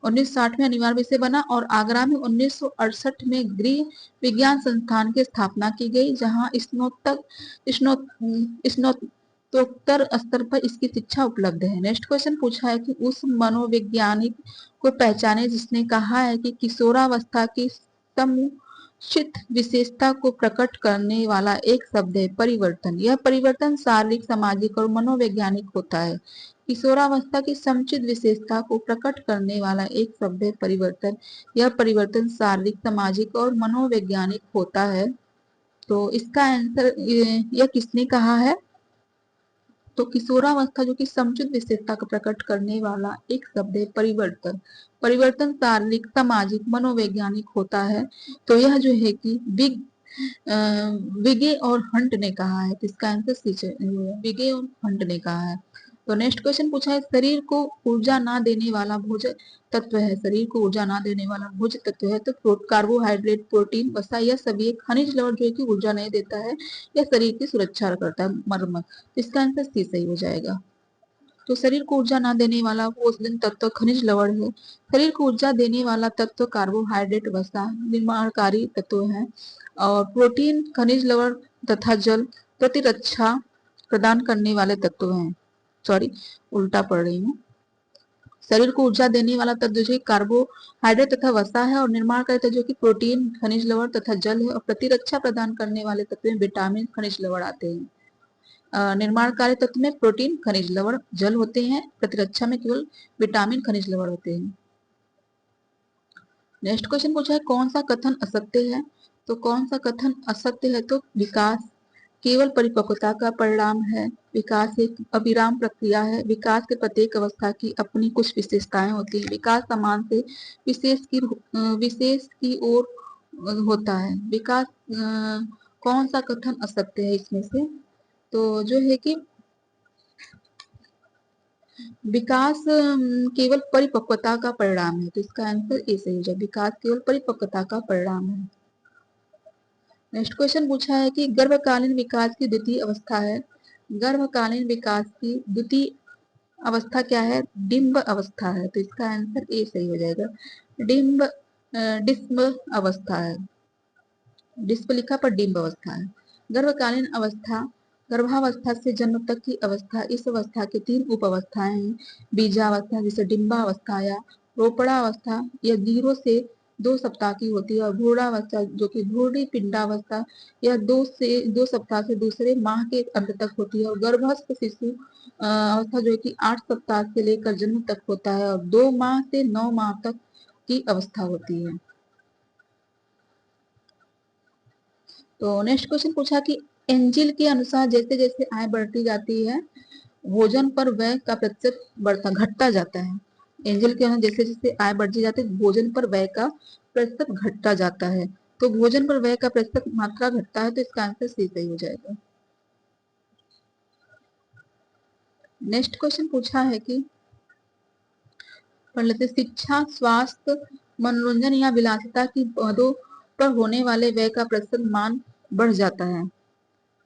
1960 में अनिवार्य विषय बना, और आगरा में 1968 में गृह विज्ञान संस्थान की स्थापना की गई, जहां स्नातकोत्तर स्तर पर इसकी शिक्षा उपलब्ध है। नेक्स्ट क्वेश्चन पूछा है कि उस मनोवैज्ञानिक को पहचाने जिसने कहा है कि किशोरावस्था की समुचित विशेषता को प्रकट करने वाला एक शब्द है परिवर्तन। यह परिवर्तन शारीरिक, सामाजिक और मनोवैज्ञानिक होता है। किशोरावस्था की समुचित विशेषता को प्रकट करने वाला एक शब्द है परिवर्तन। यह परिवर्तन शारीरिक, सामाजिक और मनोवैज्ञानिक होता है। तो इसका आंसर यह किसने कहा है, तो किशोरावस्था जो कि समुचित विशेषता को प्रकट करने वाला एक शब्द है परिवर्तन। परिवर्तन शारीरिक, सामाजिक, मनोवैज्ञानिक होता है। तो यह जो है कि विगे और हंट ने कहा है, तो इसका आंसर विगे और हंट ने कहा है। तो नेक्स्ट क्वेश्चन पूछा है शरीर को ऊर्जा ना देने वाला भोजन तत्व है। शरीर को ऊर्जा ना देने वाला भोज्य तत्व है, तो कार्बोहाइड्रेट, प्रोटीन, वसा, यह सभी एक खनिज लवण जो है कि ऊर्जा नहीं देता है, यह शरीर की सुरक्षा करता है, मरम्मत। तो इसका आंसर सी सही हो जाएगा। तो शरीर को ऊर्जा ना देने वाला पोषक तत्व खनिज लवण है। शरीर को ऊर्जा देने वाला तत्व कार्बोहाइड्रेट, वसा, निर्माणकारी तत्व है, और प्रोटीन, खनिज लवण तथा जल प्रतिरक्षा प्रदान करने वाले तत्व हैं। सॉरी, उल्टा पढ़ रही हूँ। शरीर को ऊर्जा देने वाला तत्व जो कार्बोहाइड्रेट तथा वसा है, और निर्माण करता जो कि प्रोटीन, खनिज लवण तथा जल है, और प्रतिरक्षा प्रदान करने वाले तत्व में विटामिन, खनिज लवण आते हैं। निर्माण कार्य तत्व में प्रोटीन, खनिज लवण, जल होते हैं। प्रतिरक्षा में केवल विटामिन, खनिज लवण होते हैं। नेक्स्ट क्वेश्चन पूछा है कौन सा कथन असत्य है। तो कौन सा कथन असत्य है, तो विकास केवल परिपक्वता का परिणाम है। विकास एक अविराम प्रक्रिया है। विकास के प्रत्येक अवस्था की अपनी कुछ विशेषताएं होती है। विकास समान से विशेष की ओर होता है। विकास कौन सा कथन असत्य है इसमें से, तो जो है कि विकास केवल परिपक्वता का परिणाम है, तो इसका आंसर ए सही हो जाए, विकास केवल परिपक्वता का परिणाम है। नेक्स्ट क्वेश्चन पूछा है कि गर्भकालीन विकास की द्वितीय अवस्था है। गर्भकालीन विकास की द्वितीय अवस्था क्या है, डिम्ब अवस्था है, तो इसका आंसर ए सही हो जाएगा, डिस्म अवस्था है। डिस्प लिखा पर डिम्ब अवस्था है। गर्भकालीन अवस्था गर्भावस्था से जन्म तक की अवस्था। इस अवस्था के 3 उप अवस्थाएं हैं। बीजावस्था जिसे डिम्बावस्था या रोपड़ावस्था, यह 0 से 2 सप्ताह की होती है, और भ्रूणावस्था जो कि भ्रूणी पिंडावस्था, यह 2 सप्ताह से दूसरे माह के अंत तक होती है, और गर्भस्थ शिशु अवस्था जो है कि 8 सप्ताह से लेकर जन्म तक होता है, और 2 माह से 9 माह तक की अवस्था होती है। तो नेक्स्ट क्वेश्चन पूछा कि एंजिल के अनुसार जैसे जैसे आय बढ़ती जाती है, भोजन पर व्यय का प्रतिशत घटता जाता है। एंजिल के अनुसार जैसे जैसे आय बढ़ती जाती है, भोजन पर व्यय का प्रतिशत घटता जाता है। तो भोजन पर व्यय का प्रतिशत मात्रा घटता है, तो इसका आंसर सी सही हो जाएगा। नेक्स्ट क्वेश्चन पूछा है कि पढ़ लेते, शिक्षा, स्वास्थ्य, मनोरंजन या विलासिता की पदों पर होने वाले व्यय का प्रतिशत मान बढ़ जाता है।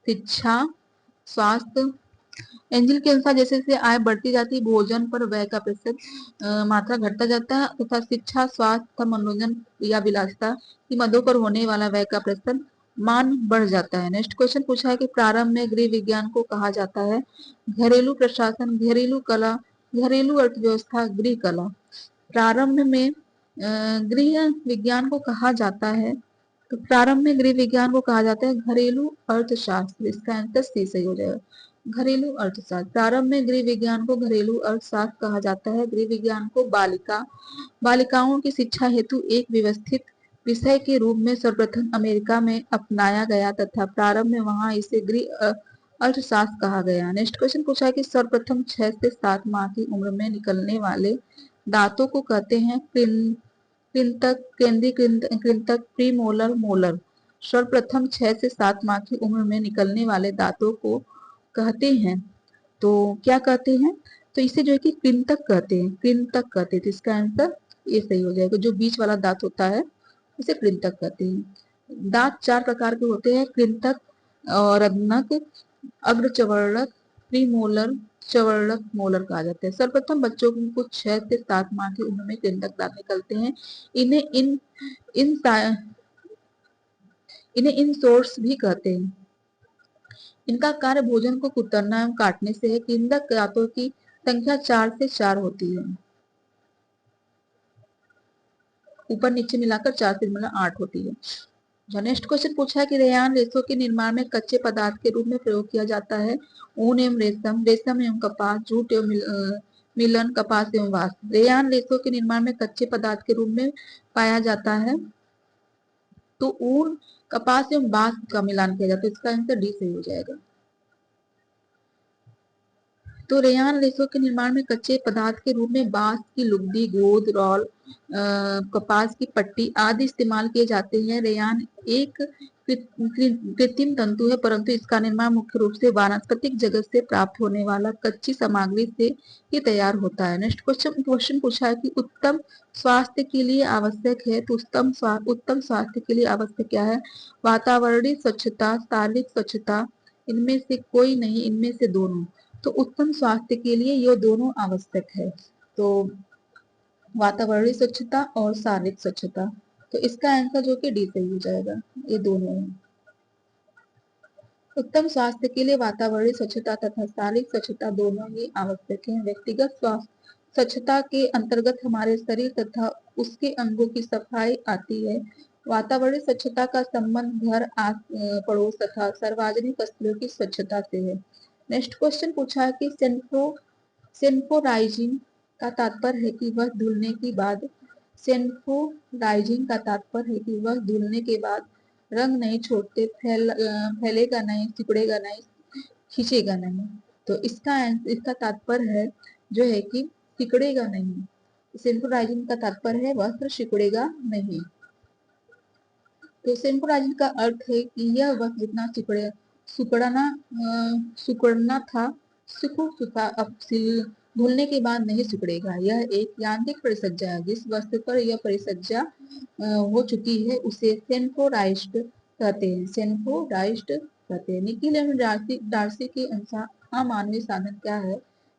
शिक्षा, स्वास्थ्य, एंजल के अनुसार जैसे जैसे आय बढ़ती जाती है भोजन पर व्यय का प्रतिशत मात्रा घटता जाता है तथा शिक्षा, स्वास्थ्य, मनोरंजन या विलासिता की मदों पर होने वाला व्यय का प्रतिशत मान बढ़ जाता है। नेक्स्ट क्वेश्चन पूछा है कि प्रारंभ में गृह विज्ञान को कहा जाता है घरेलू प्रशासन, घरेलू कला, घरेलू अर्थव्यवस्था, गृह कला। प्रारंभ में गृह विज्ञान को कहा जाता है, तो प्रारंभ में गृह विज्ञान को कहा जाता है घरेलू अर्थशास्त्र। इसका आंसर सी सही हो जाएगा, घरेलू अर्थशास्त्र। प्रारंभ में गृह विज्ञान को घरेलू अर्थशास्त्र कहा जाता है। गृह विज्ञान को बालिकाओं की शिक्षा हेतु एक व्यवस्थित विषय के रूप में सर्वप्रथम अमेरिका में अपनाया गया तथा प्रारंभ में वहां इसे गृह अर्थशास्त्र कहा गया। नेक्स्ट क्वेश्चन पूछा है कि सर्वप्रथम 6 से 7 माह की उम्र में निकलने वाले दांतों को कहते हैं कृंतक, केंद्रीय कृंतक, प्रीमोलर, मोलर। सर्वप्रथम 6 से 7 माह की उम्र में निकलने वाले दांतों को कहते हैं, तो क्या कहते हैं, तो इसे जो है कि कृंतक कहते हैं, कृंतक कहते हैं। तो इसका आंसर ये सही हो जाएगा, जो बीच वाला दांत होता है उसे कृंतक कहते हैं। दांत 4 प्रकार के होते हैं, कृंतक और अधनक, अग्रचर्वणक, प्रीमोलर, चर्वणक, मोलर कहा जाता है। सर्वप्रथम बच्चों को 6 से 7 माह की उम्र में कृंतक दांत निकलते हैं। इन्हें इन इन इन्हें इन सोर्स भी कहते हैं। इनका कार्य भोजन को कुतरना एवं काटने से है। कृंतक दांतों की संख्या 4 से 4 होती है, ऊपर नीचे मिलाकर 4 से मिलाकर 8 होती है। नेक्स्ट क्वेश्चन पूछा है कि रेयान रेशों के निर्माण में कच्चे पदार्थ के रूप में प्रयोग किया जाता है। ऊन एवं रेशम, रेशम एवं कपास, जूट एवं मिलन, कपास एवं बांस। रेयान रेशों के निर्माण में कच्चे पदार्थ के रूप में पाया जाता है, तो ऊन, कपास एवं बांस का मिलान किया जाता है। इसका आंसर डी सही हो जाएगा। तो रेयान रेशों के निर्माण में कच्चे पदार्थ के रूप में बांस की लुगदी, गोंद, रॉल, कपास की पट्टी आदि इस्तेमाल किए जाते हैं। रेयान एक कृत्रिम तंतु है, परंतु इसका निर्माण मुख्य रूप से वानस्पतिक जगत से प्राप्त होने वाला कच्ची सामग्री से ही तैयार होता है। नेक्स्ट क्वेश्चन पूछा है कि उत्तम स्वास्थ्य के लिए आवश्यक है, तो उत्तम स्वास्थ्य के लिए आवश्यक क्या है? वातावरणीय स्वच्छता, शारीरिक स्वच्छता, इनमें से कोई नहीं, इनमें से दोनों। तो उत्तम स्वास्थ्य के लिए ये दोनों आवश्यक है, तो वातावरणीय स्वच्छता और शारीरिक स्वच्छता। तो इसका आंसर जो कि डी सही हो जाएगा, ये दोनों है। उत्तम स्वास्थ्य के लिए वातावरणीय स्वच्छता तथा शारीरिक स्वच्छता दोनों ही आवश्यक है। व्यक्तिगत स्वास्थ्य स्वच्छता के अंतर्गत हमारे शरीर तथा उसके अंगों की सफाई आती है। वातावरणीय स्वच्छता का संबंध घर, आस पड़ोस तथा सार्वजनिक स्थलों की स्वच्छता से है। नेक्स्ट क्वेश्चन पूछा है कि सेन्फोराइजिंग का तात्पर्य है कि वह धुलने के बाद सेन्फोराइजिंग का तात्पर्य है कि वह धुलने के बाद रंग नहीं छोड़ते, फैलेगा नहीं, सिकुड़ेगा नहीं, खींचेगा नहीं। तो इसका तात्पर्य है जो है कि सिकुड़ेगा नहीं। सेन्फोराइजिंग का तात्पर्य है वस्त्र सिकुड़ेगा नहीं। तो सेन्फोराइजिंग का अर्थ है कि यह वस्त्र जितना सिकुड़ना था सिकुड़ चुका, अब धुलने के बाद नहीं सिकुड़ेगा। यह एक यांत्रिक परिसज्जा है। जिस वस्तु पर यह परिसज्जा हो चुकी है उसे सेन्फोराइज्ड कहते हैं, सेन्फोराइज्ड कहते हैं। निखिल एवं डार्सी के अनुसार अमानवीय साधन क्या है?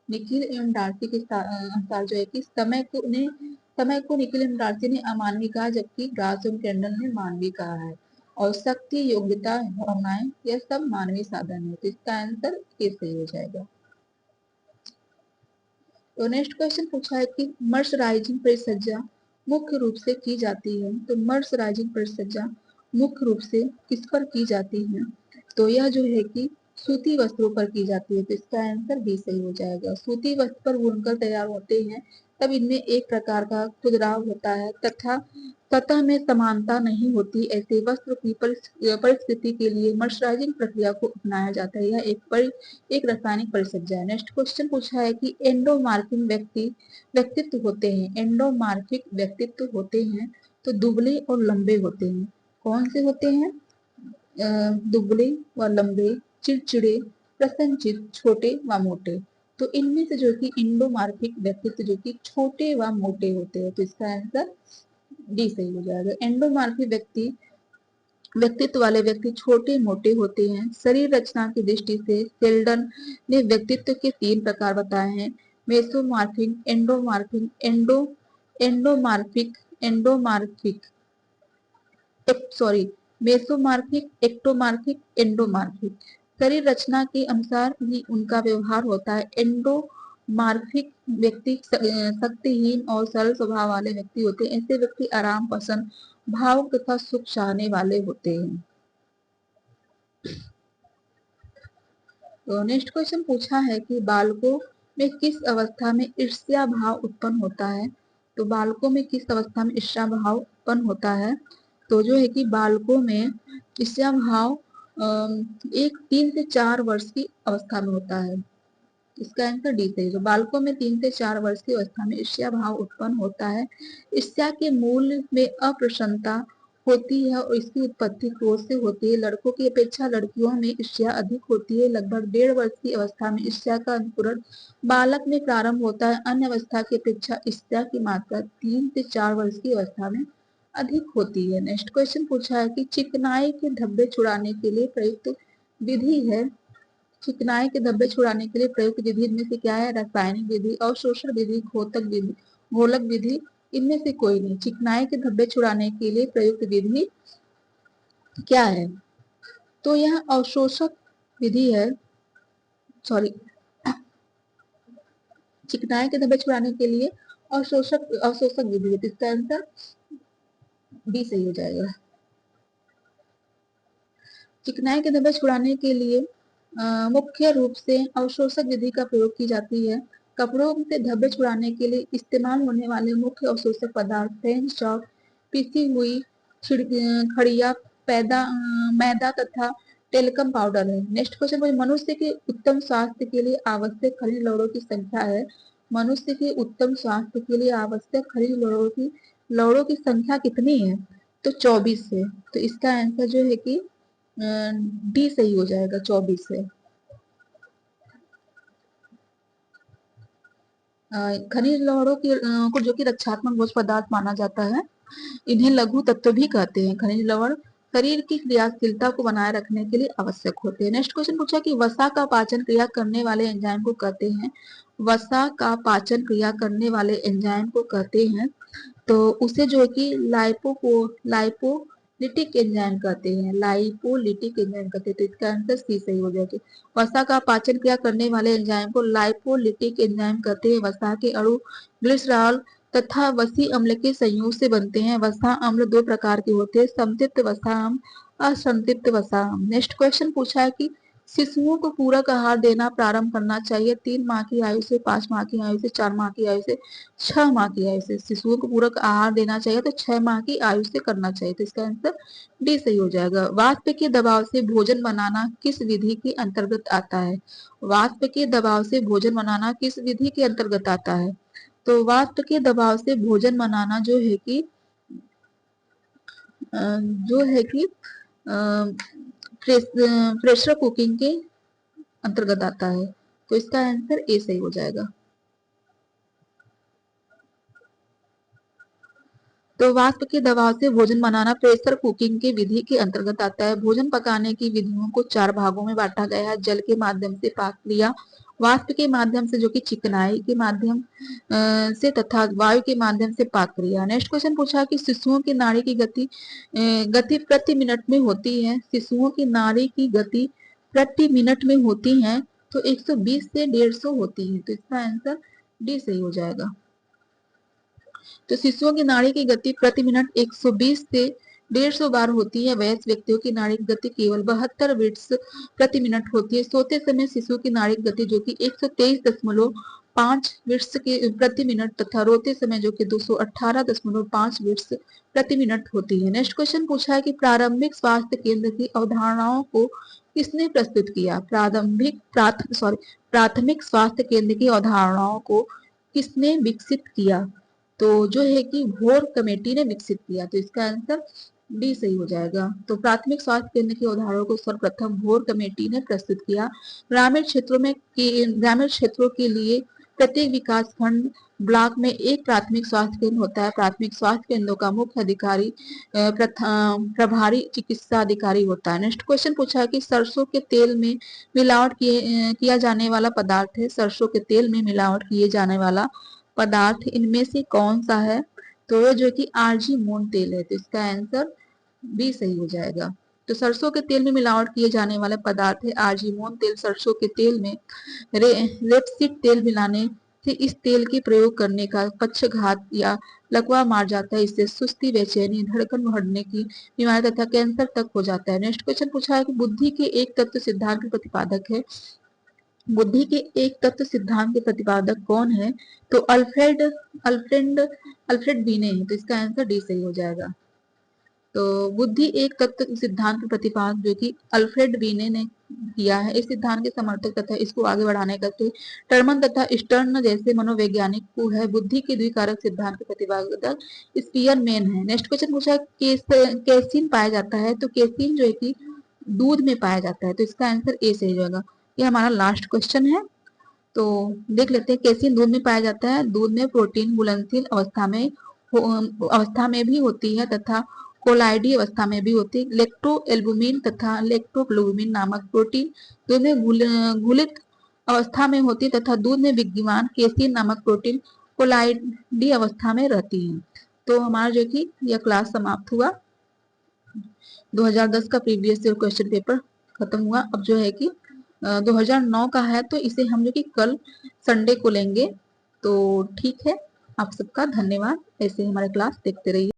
निखिल एवं डार्सी के अनुसार जो है कि समय को निखिल एवं डार्सी ने अमानवीय कहा, जबकि ग्रास एवं कैंडल ने मानवीय कहा है। और शक्ति, योग्यता, भावनाएं, यह सब मानवीय साधन है। तो इसका आंसर ए सही हो जाएगा। तो नेक्स्ट क्वेश्चन पूछा है कि मर्सराइजिंग परिसज्जा मुख्य रूप से की जाती है, तो मर्सराइजिंग परिसज्जा मुख्य रूप से किस पर की जाती है? तो यह जो है कि सूती वस्त्रों पर की जाती है। तो इसका आंसर बी सही हो जाएगा। सूती वस्त्र पर बुनकर तैयार होते हैं, तब इनमें एक प्रकार का खुदराव होता है तथा सतह में समानता नहीं होती। ऐसे वस्त्र की परिस्थिति के लिए मर्सराइजिंग प्रक्रिया को अपनाया जाता है। यह एक रासायनिक परिसज्जा है। नेक्स्ट क्वेश्चन पूछा है कि एंडोमार्फिक व्यक्तित्व होते हैं, एंडोमार्फिक व्यक्तित्व होते हैं तो दुबले और लंबे होते हैं। कौन से होते हैं? दुबले व लंबे, चिड़चिड़े, प्रसन्नचित्त, छोटे व मोटे। तो इनमें से जो कि इंडोमार्फिक व्यक्तित्व जो कि छोटे व मोटे होते हैं, तो इसका आंसर डी सही हो जाएगा। एंडोमार्फिक व्यक्तित्व वाले व्यक्ति छोटे मोटे होते हैं। शरीर रचना की दृष्टि से सेल्डन ने व्यक्तित्व के 3 प्रकार बताए हैं, मेसोमार्फिक, एंडोमार्फिक एंडोमार्फिक सॉरी मेसोमार्फिक, एक्टोमार्फिक, एंडोमार्फिक। शरीर रचना के अनुसार ही उनका व्यवहार होता है। एंडोमार्फिक व्यक्ति शक्तिहीन और सरल स्वभाव वाले व्यक्ति होते हैं। ऐसे व्यक्ति आराम पसंद, भावुक तथा सुख चाहने वाले होते हैं। तो नेक्स्ट क्वेश्चन पूछा है कि बालकों में किस अवस्था में ईर्ष्या भाव उत्पन्न होता है। तो बालकों में किस अवस्था में ईर्ष्या भाव उत्पन्न होता है, तो जो है कि बालकों में ईर्ष्या भाव 3 से 4 वर्ष की अवस्था में होता है। इसका आंसर डी सही है। बालकों में 3 से 4 वर्ष की अवस्था में ईर्ष्या भाव उत्पन्न होता है। ईर्ष्या के मूल में अप्रसन्नता होती है और इसकी उत्पत्ति क्रोध से होती है। लड़कों की अपेक्षा लड़कियों में ईर्ष्या अधिक होती है। लगभग 1.5 वर्ष की अवस्था में ईर्ष्या का अंकुरण बालक में प्रारंभ होता है। अन्य अवस्था की अपेक्षा ईर्ष्या की मात्रा 3 से 4 वर्ष की अवस्था में अधिक होती है। नेक्स्ट क्वेश्चन पूछा है कि चिकनाई के धब्बे छुड़ाने के लिए प्रयुक्त विधि है। चिकनाई के धब्बे छुड़ाने के लिए प्रयुक्त विधि इनमें से क्या है? रासायनिक विधि, अवशोषण विधि, घोतक विधि, घोलक विधि। इनमें से कोई नहीं। चिकनाई के धब्बे छुड़ाने के लिए प्रयुक्त विधि क्या है? तो यह अवशोषक विधि है। सॉरी, चिकनाई के धब्बे छुड़ाने के लिए अवशोषक विधि है। तो इसका आंसर बी सही हो जाएगा। चिकनाई के धब्बे छुड़ाने के लिए मुख्य रूप से अवशोषक विधि का प्रयोग की जाती है। कपड़ों से धब्बे छुड़ाने के लिए इस्तेमाल होने वाले मुख्य अवशोषक पदार्थ फेंस चॉक, पिसी हुई खड़िया, मैदा तथा टेल्कम पाउडर है। नेक्स्ट क्वेश्चन, मनुष्य के उत्तम स्वास्थ्य के लिए आवश्यक खनिज लवणों की संख्या है। मनुष्य के उत्तम स्वास्थ्य के लिए आवश्यक खनिज लवणों की संख्या कितनी है? तो 24 है। तो इसका आंसर जो है कि डी सही हो जाएगा, 24 है। खनिज लवणों की को जो कि रक्षात्मक भोज्य पदार्थ माना जाता है। इन्हें लघु तत्व भी कहते हैं। खनिज लवण शरीर की क्रियाशीलता को बनाए रखने के लिए आवश्यक होते हैं। नेक्स्ट क्वेश्चन पूछा कि वसा का पाचन क्रिया करने वाले एंजाइम को कहते हैं। वसा का पाचन क्रिया करने वाले एंजाइम को कहते हैं, तो उसे जो कि लाइपोलिटिक एंजाइम कहते हैं। लाइपोलिटिक एंजाइम कहते हैं। तो इसका आंसर सी सही हो जाएगा। वसा का पाचन क्रिया करने वाले एंजाइम को लाइपोलिटिक एंजाइम कहते हैं। वसा के अणु ग्लिसरॉल तथा वसी अम्ल के संयोग से बनते हैं। वसा अम्ल 2 प्रकार के होते हैं, संतृप्त वसा अम्ल, असंतृप्त वसा अम्ल। नेक्स्ट क्वेश्चन पूछा है कि शिशुओं को पूरक आहार देना प्रारंभ करना चाहिए 3 माह की आयु से, 5 माह की आयु से, 4 माह की आयु से, 6 माह की आयु से। शिशुओं को पूरक आहार देना चाहिए तो 6 माह की आयु से करना चाहिए। तो इसका आंसर डी सही हो जाएगा। वाष्प के दबाव से भोजन बनाना किस विधि के अंतर्गत आता है? वाष्प के दबाव से भोजन बनाना किस विधि के अंतर्गत आता है? तो वाष्प के दबाव से भोजन बनाना जो है कि प्रेशर कुकिंग के अंतर्गत आता है। तो इसका आंसर ए सही हो जाएगा। तो वाष्प के दबाव से भोजन बनाना प्रेशर कुकिंग के विधि के अंतर्गत आता है। भोजन पकाने की विधियों को 4 भागों में बांटा गया है। जल के माध्यम से पाक क्रिया, वाष्प के माध्यम से जो कि चिकनाई के माध्यम से, तथा वायु के माध्यम से पाक क्रिया। नेक्स्ट क्वेश्चन पूछा कि शिशुओं की नाड़ी की गति प्रति मिनट में होती है। शिशुओं की नाड़ी की गति प्रति मिनट में होती है तो 120 से 150 होती है। तो इसका आंसर डी सही हो जाएगा। तो शिशुओं की नाड़ी की गति प्रति मिनट 120 से 150 बार होती है। वयस्क व्यक्तियों की नाड़ी की गति केवल 72 बीट्स प्रति मिनट होती है। सोते समय शिशु की नाड़ी की गति जो कि 123.5 बीट्स के प्रति मिनट तथा रोते समय जो कि 218.5 बीट्स प्रति मिनट होती है। नेक्स्ट क्वेश्चन पूछा है कि प्रारंभिक स्वास्थ्य केंद्र की अवधारणाओं को किसने प्रस्तुत किया? प्राथमिक स्वास्थ्य केंद्र की अवधारणाओं को किसने विकसित किया? तो जो है कि भोर कमेटी ने विकसित किया। तो इसका आंसर डी सही हो जाएगा। तो प्राथमिक स्वास्थ्य केंद्र के उदाहरणों को सर्वप्रथम भोर कमेटी ने प्रस्तुत किया। ग्रामीण क्षेत्रों के लिए प्रत्येक विकास खंड ब्लॉक में एक प्राथमिक स्वास्थ्य केंद्र होता है। प्राथमिक स्वास्थ्य केंद्रों का मुख्य अधिकारी प्रभारी चिकित्सा अधिकारी होता है। नेक्स्ट क्वेश्चन पूछा है कि सरसों के तेल में किया जाने वाला पदार्थ है। सरसों के तेल में मिलावट किए जाने वाला पदार्थ इनमें से कौन सा है? तो ये जो कि आरजी मून तेल है, तो इसका आंसर बी सही हो जाएगा। तो सरसों के तेल में मिलावट किए जाने वाला पदार्थ है आजीमोन तेल। सरसों के तेल में रेपसीड तेल मिलाने से इस तेल के प्रयोग करने का पक्षघात या लकवा मार जाता है। इससे सुस्ती, बेचैनी, धड़कन बढ़ने की बीमारी तथा कैंसर तक हो जाता है। नेक्स्ट क्वेश्चन पूछा है कि बुद्धि के एक तत्व सिद्धांत के प्रतिपादक है। बुद्धि के एक तत्व सिद्धांत के प्रतिपादक कौन है? तो अल्फ्रेड अल्फ्रेड बीने है, तो इसका आंसर डी सही हो जाएगा। तो बुद्धि एक तत्व सिद्धांत का प्रतिपादन जो कि अल्फ्रेड बीने ने किया है। इस सिद्धांत के समर्थक तथा इसको आगे बढ़ाने का टर्मन तथा स्टर्न जैसे मनोवैज्ञानिक को है। बुद्धि के द्विकारक सिद्धांत के प्रतिपादक स्पीयरमैन है। नेक्स्ट क्वेश्चन पूछा केसीन पाया जाता है। तो केसीन जो है कि दूध में पाया जाता है, तो इसका आंसर ए सही होगा। ये हमारा लास्ट क्वेश्चन है, तो देख लेते हैं। केसीन दूध में पाया जाता है। दूध में प्रोटीन घुलनशील अवस्था में भी होती है तथा कोलाइडी अवस्था में भी होती है। लेक्टोएल्बुमिन तथा लेक्टोग्लोबुमिन नामक प्रोटीन दूध में घुलित अवस्था में होती है तथा दूध में विद्यमान केसीन नामक प्रोटीन कोलाइडी अवस्था में रहती है। तो हमारा जो कि यह क्लास समाप्त हुआ। 2010 का प्रीवियस ईयर क्वेश्चन पेपर खत्म हुआ। अब जो है कि 2009 का है, तो इसे हम जो कि कल संडे को लेंगे। तो ठीक है, आप सबका धन्यवाद। ऐसे ही हमारे क्लास देखते रहिए।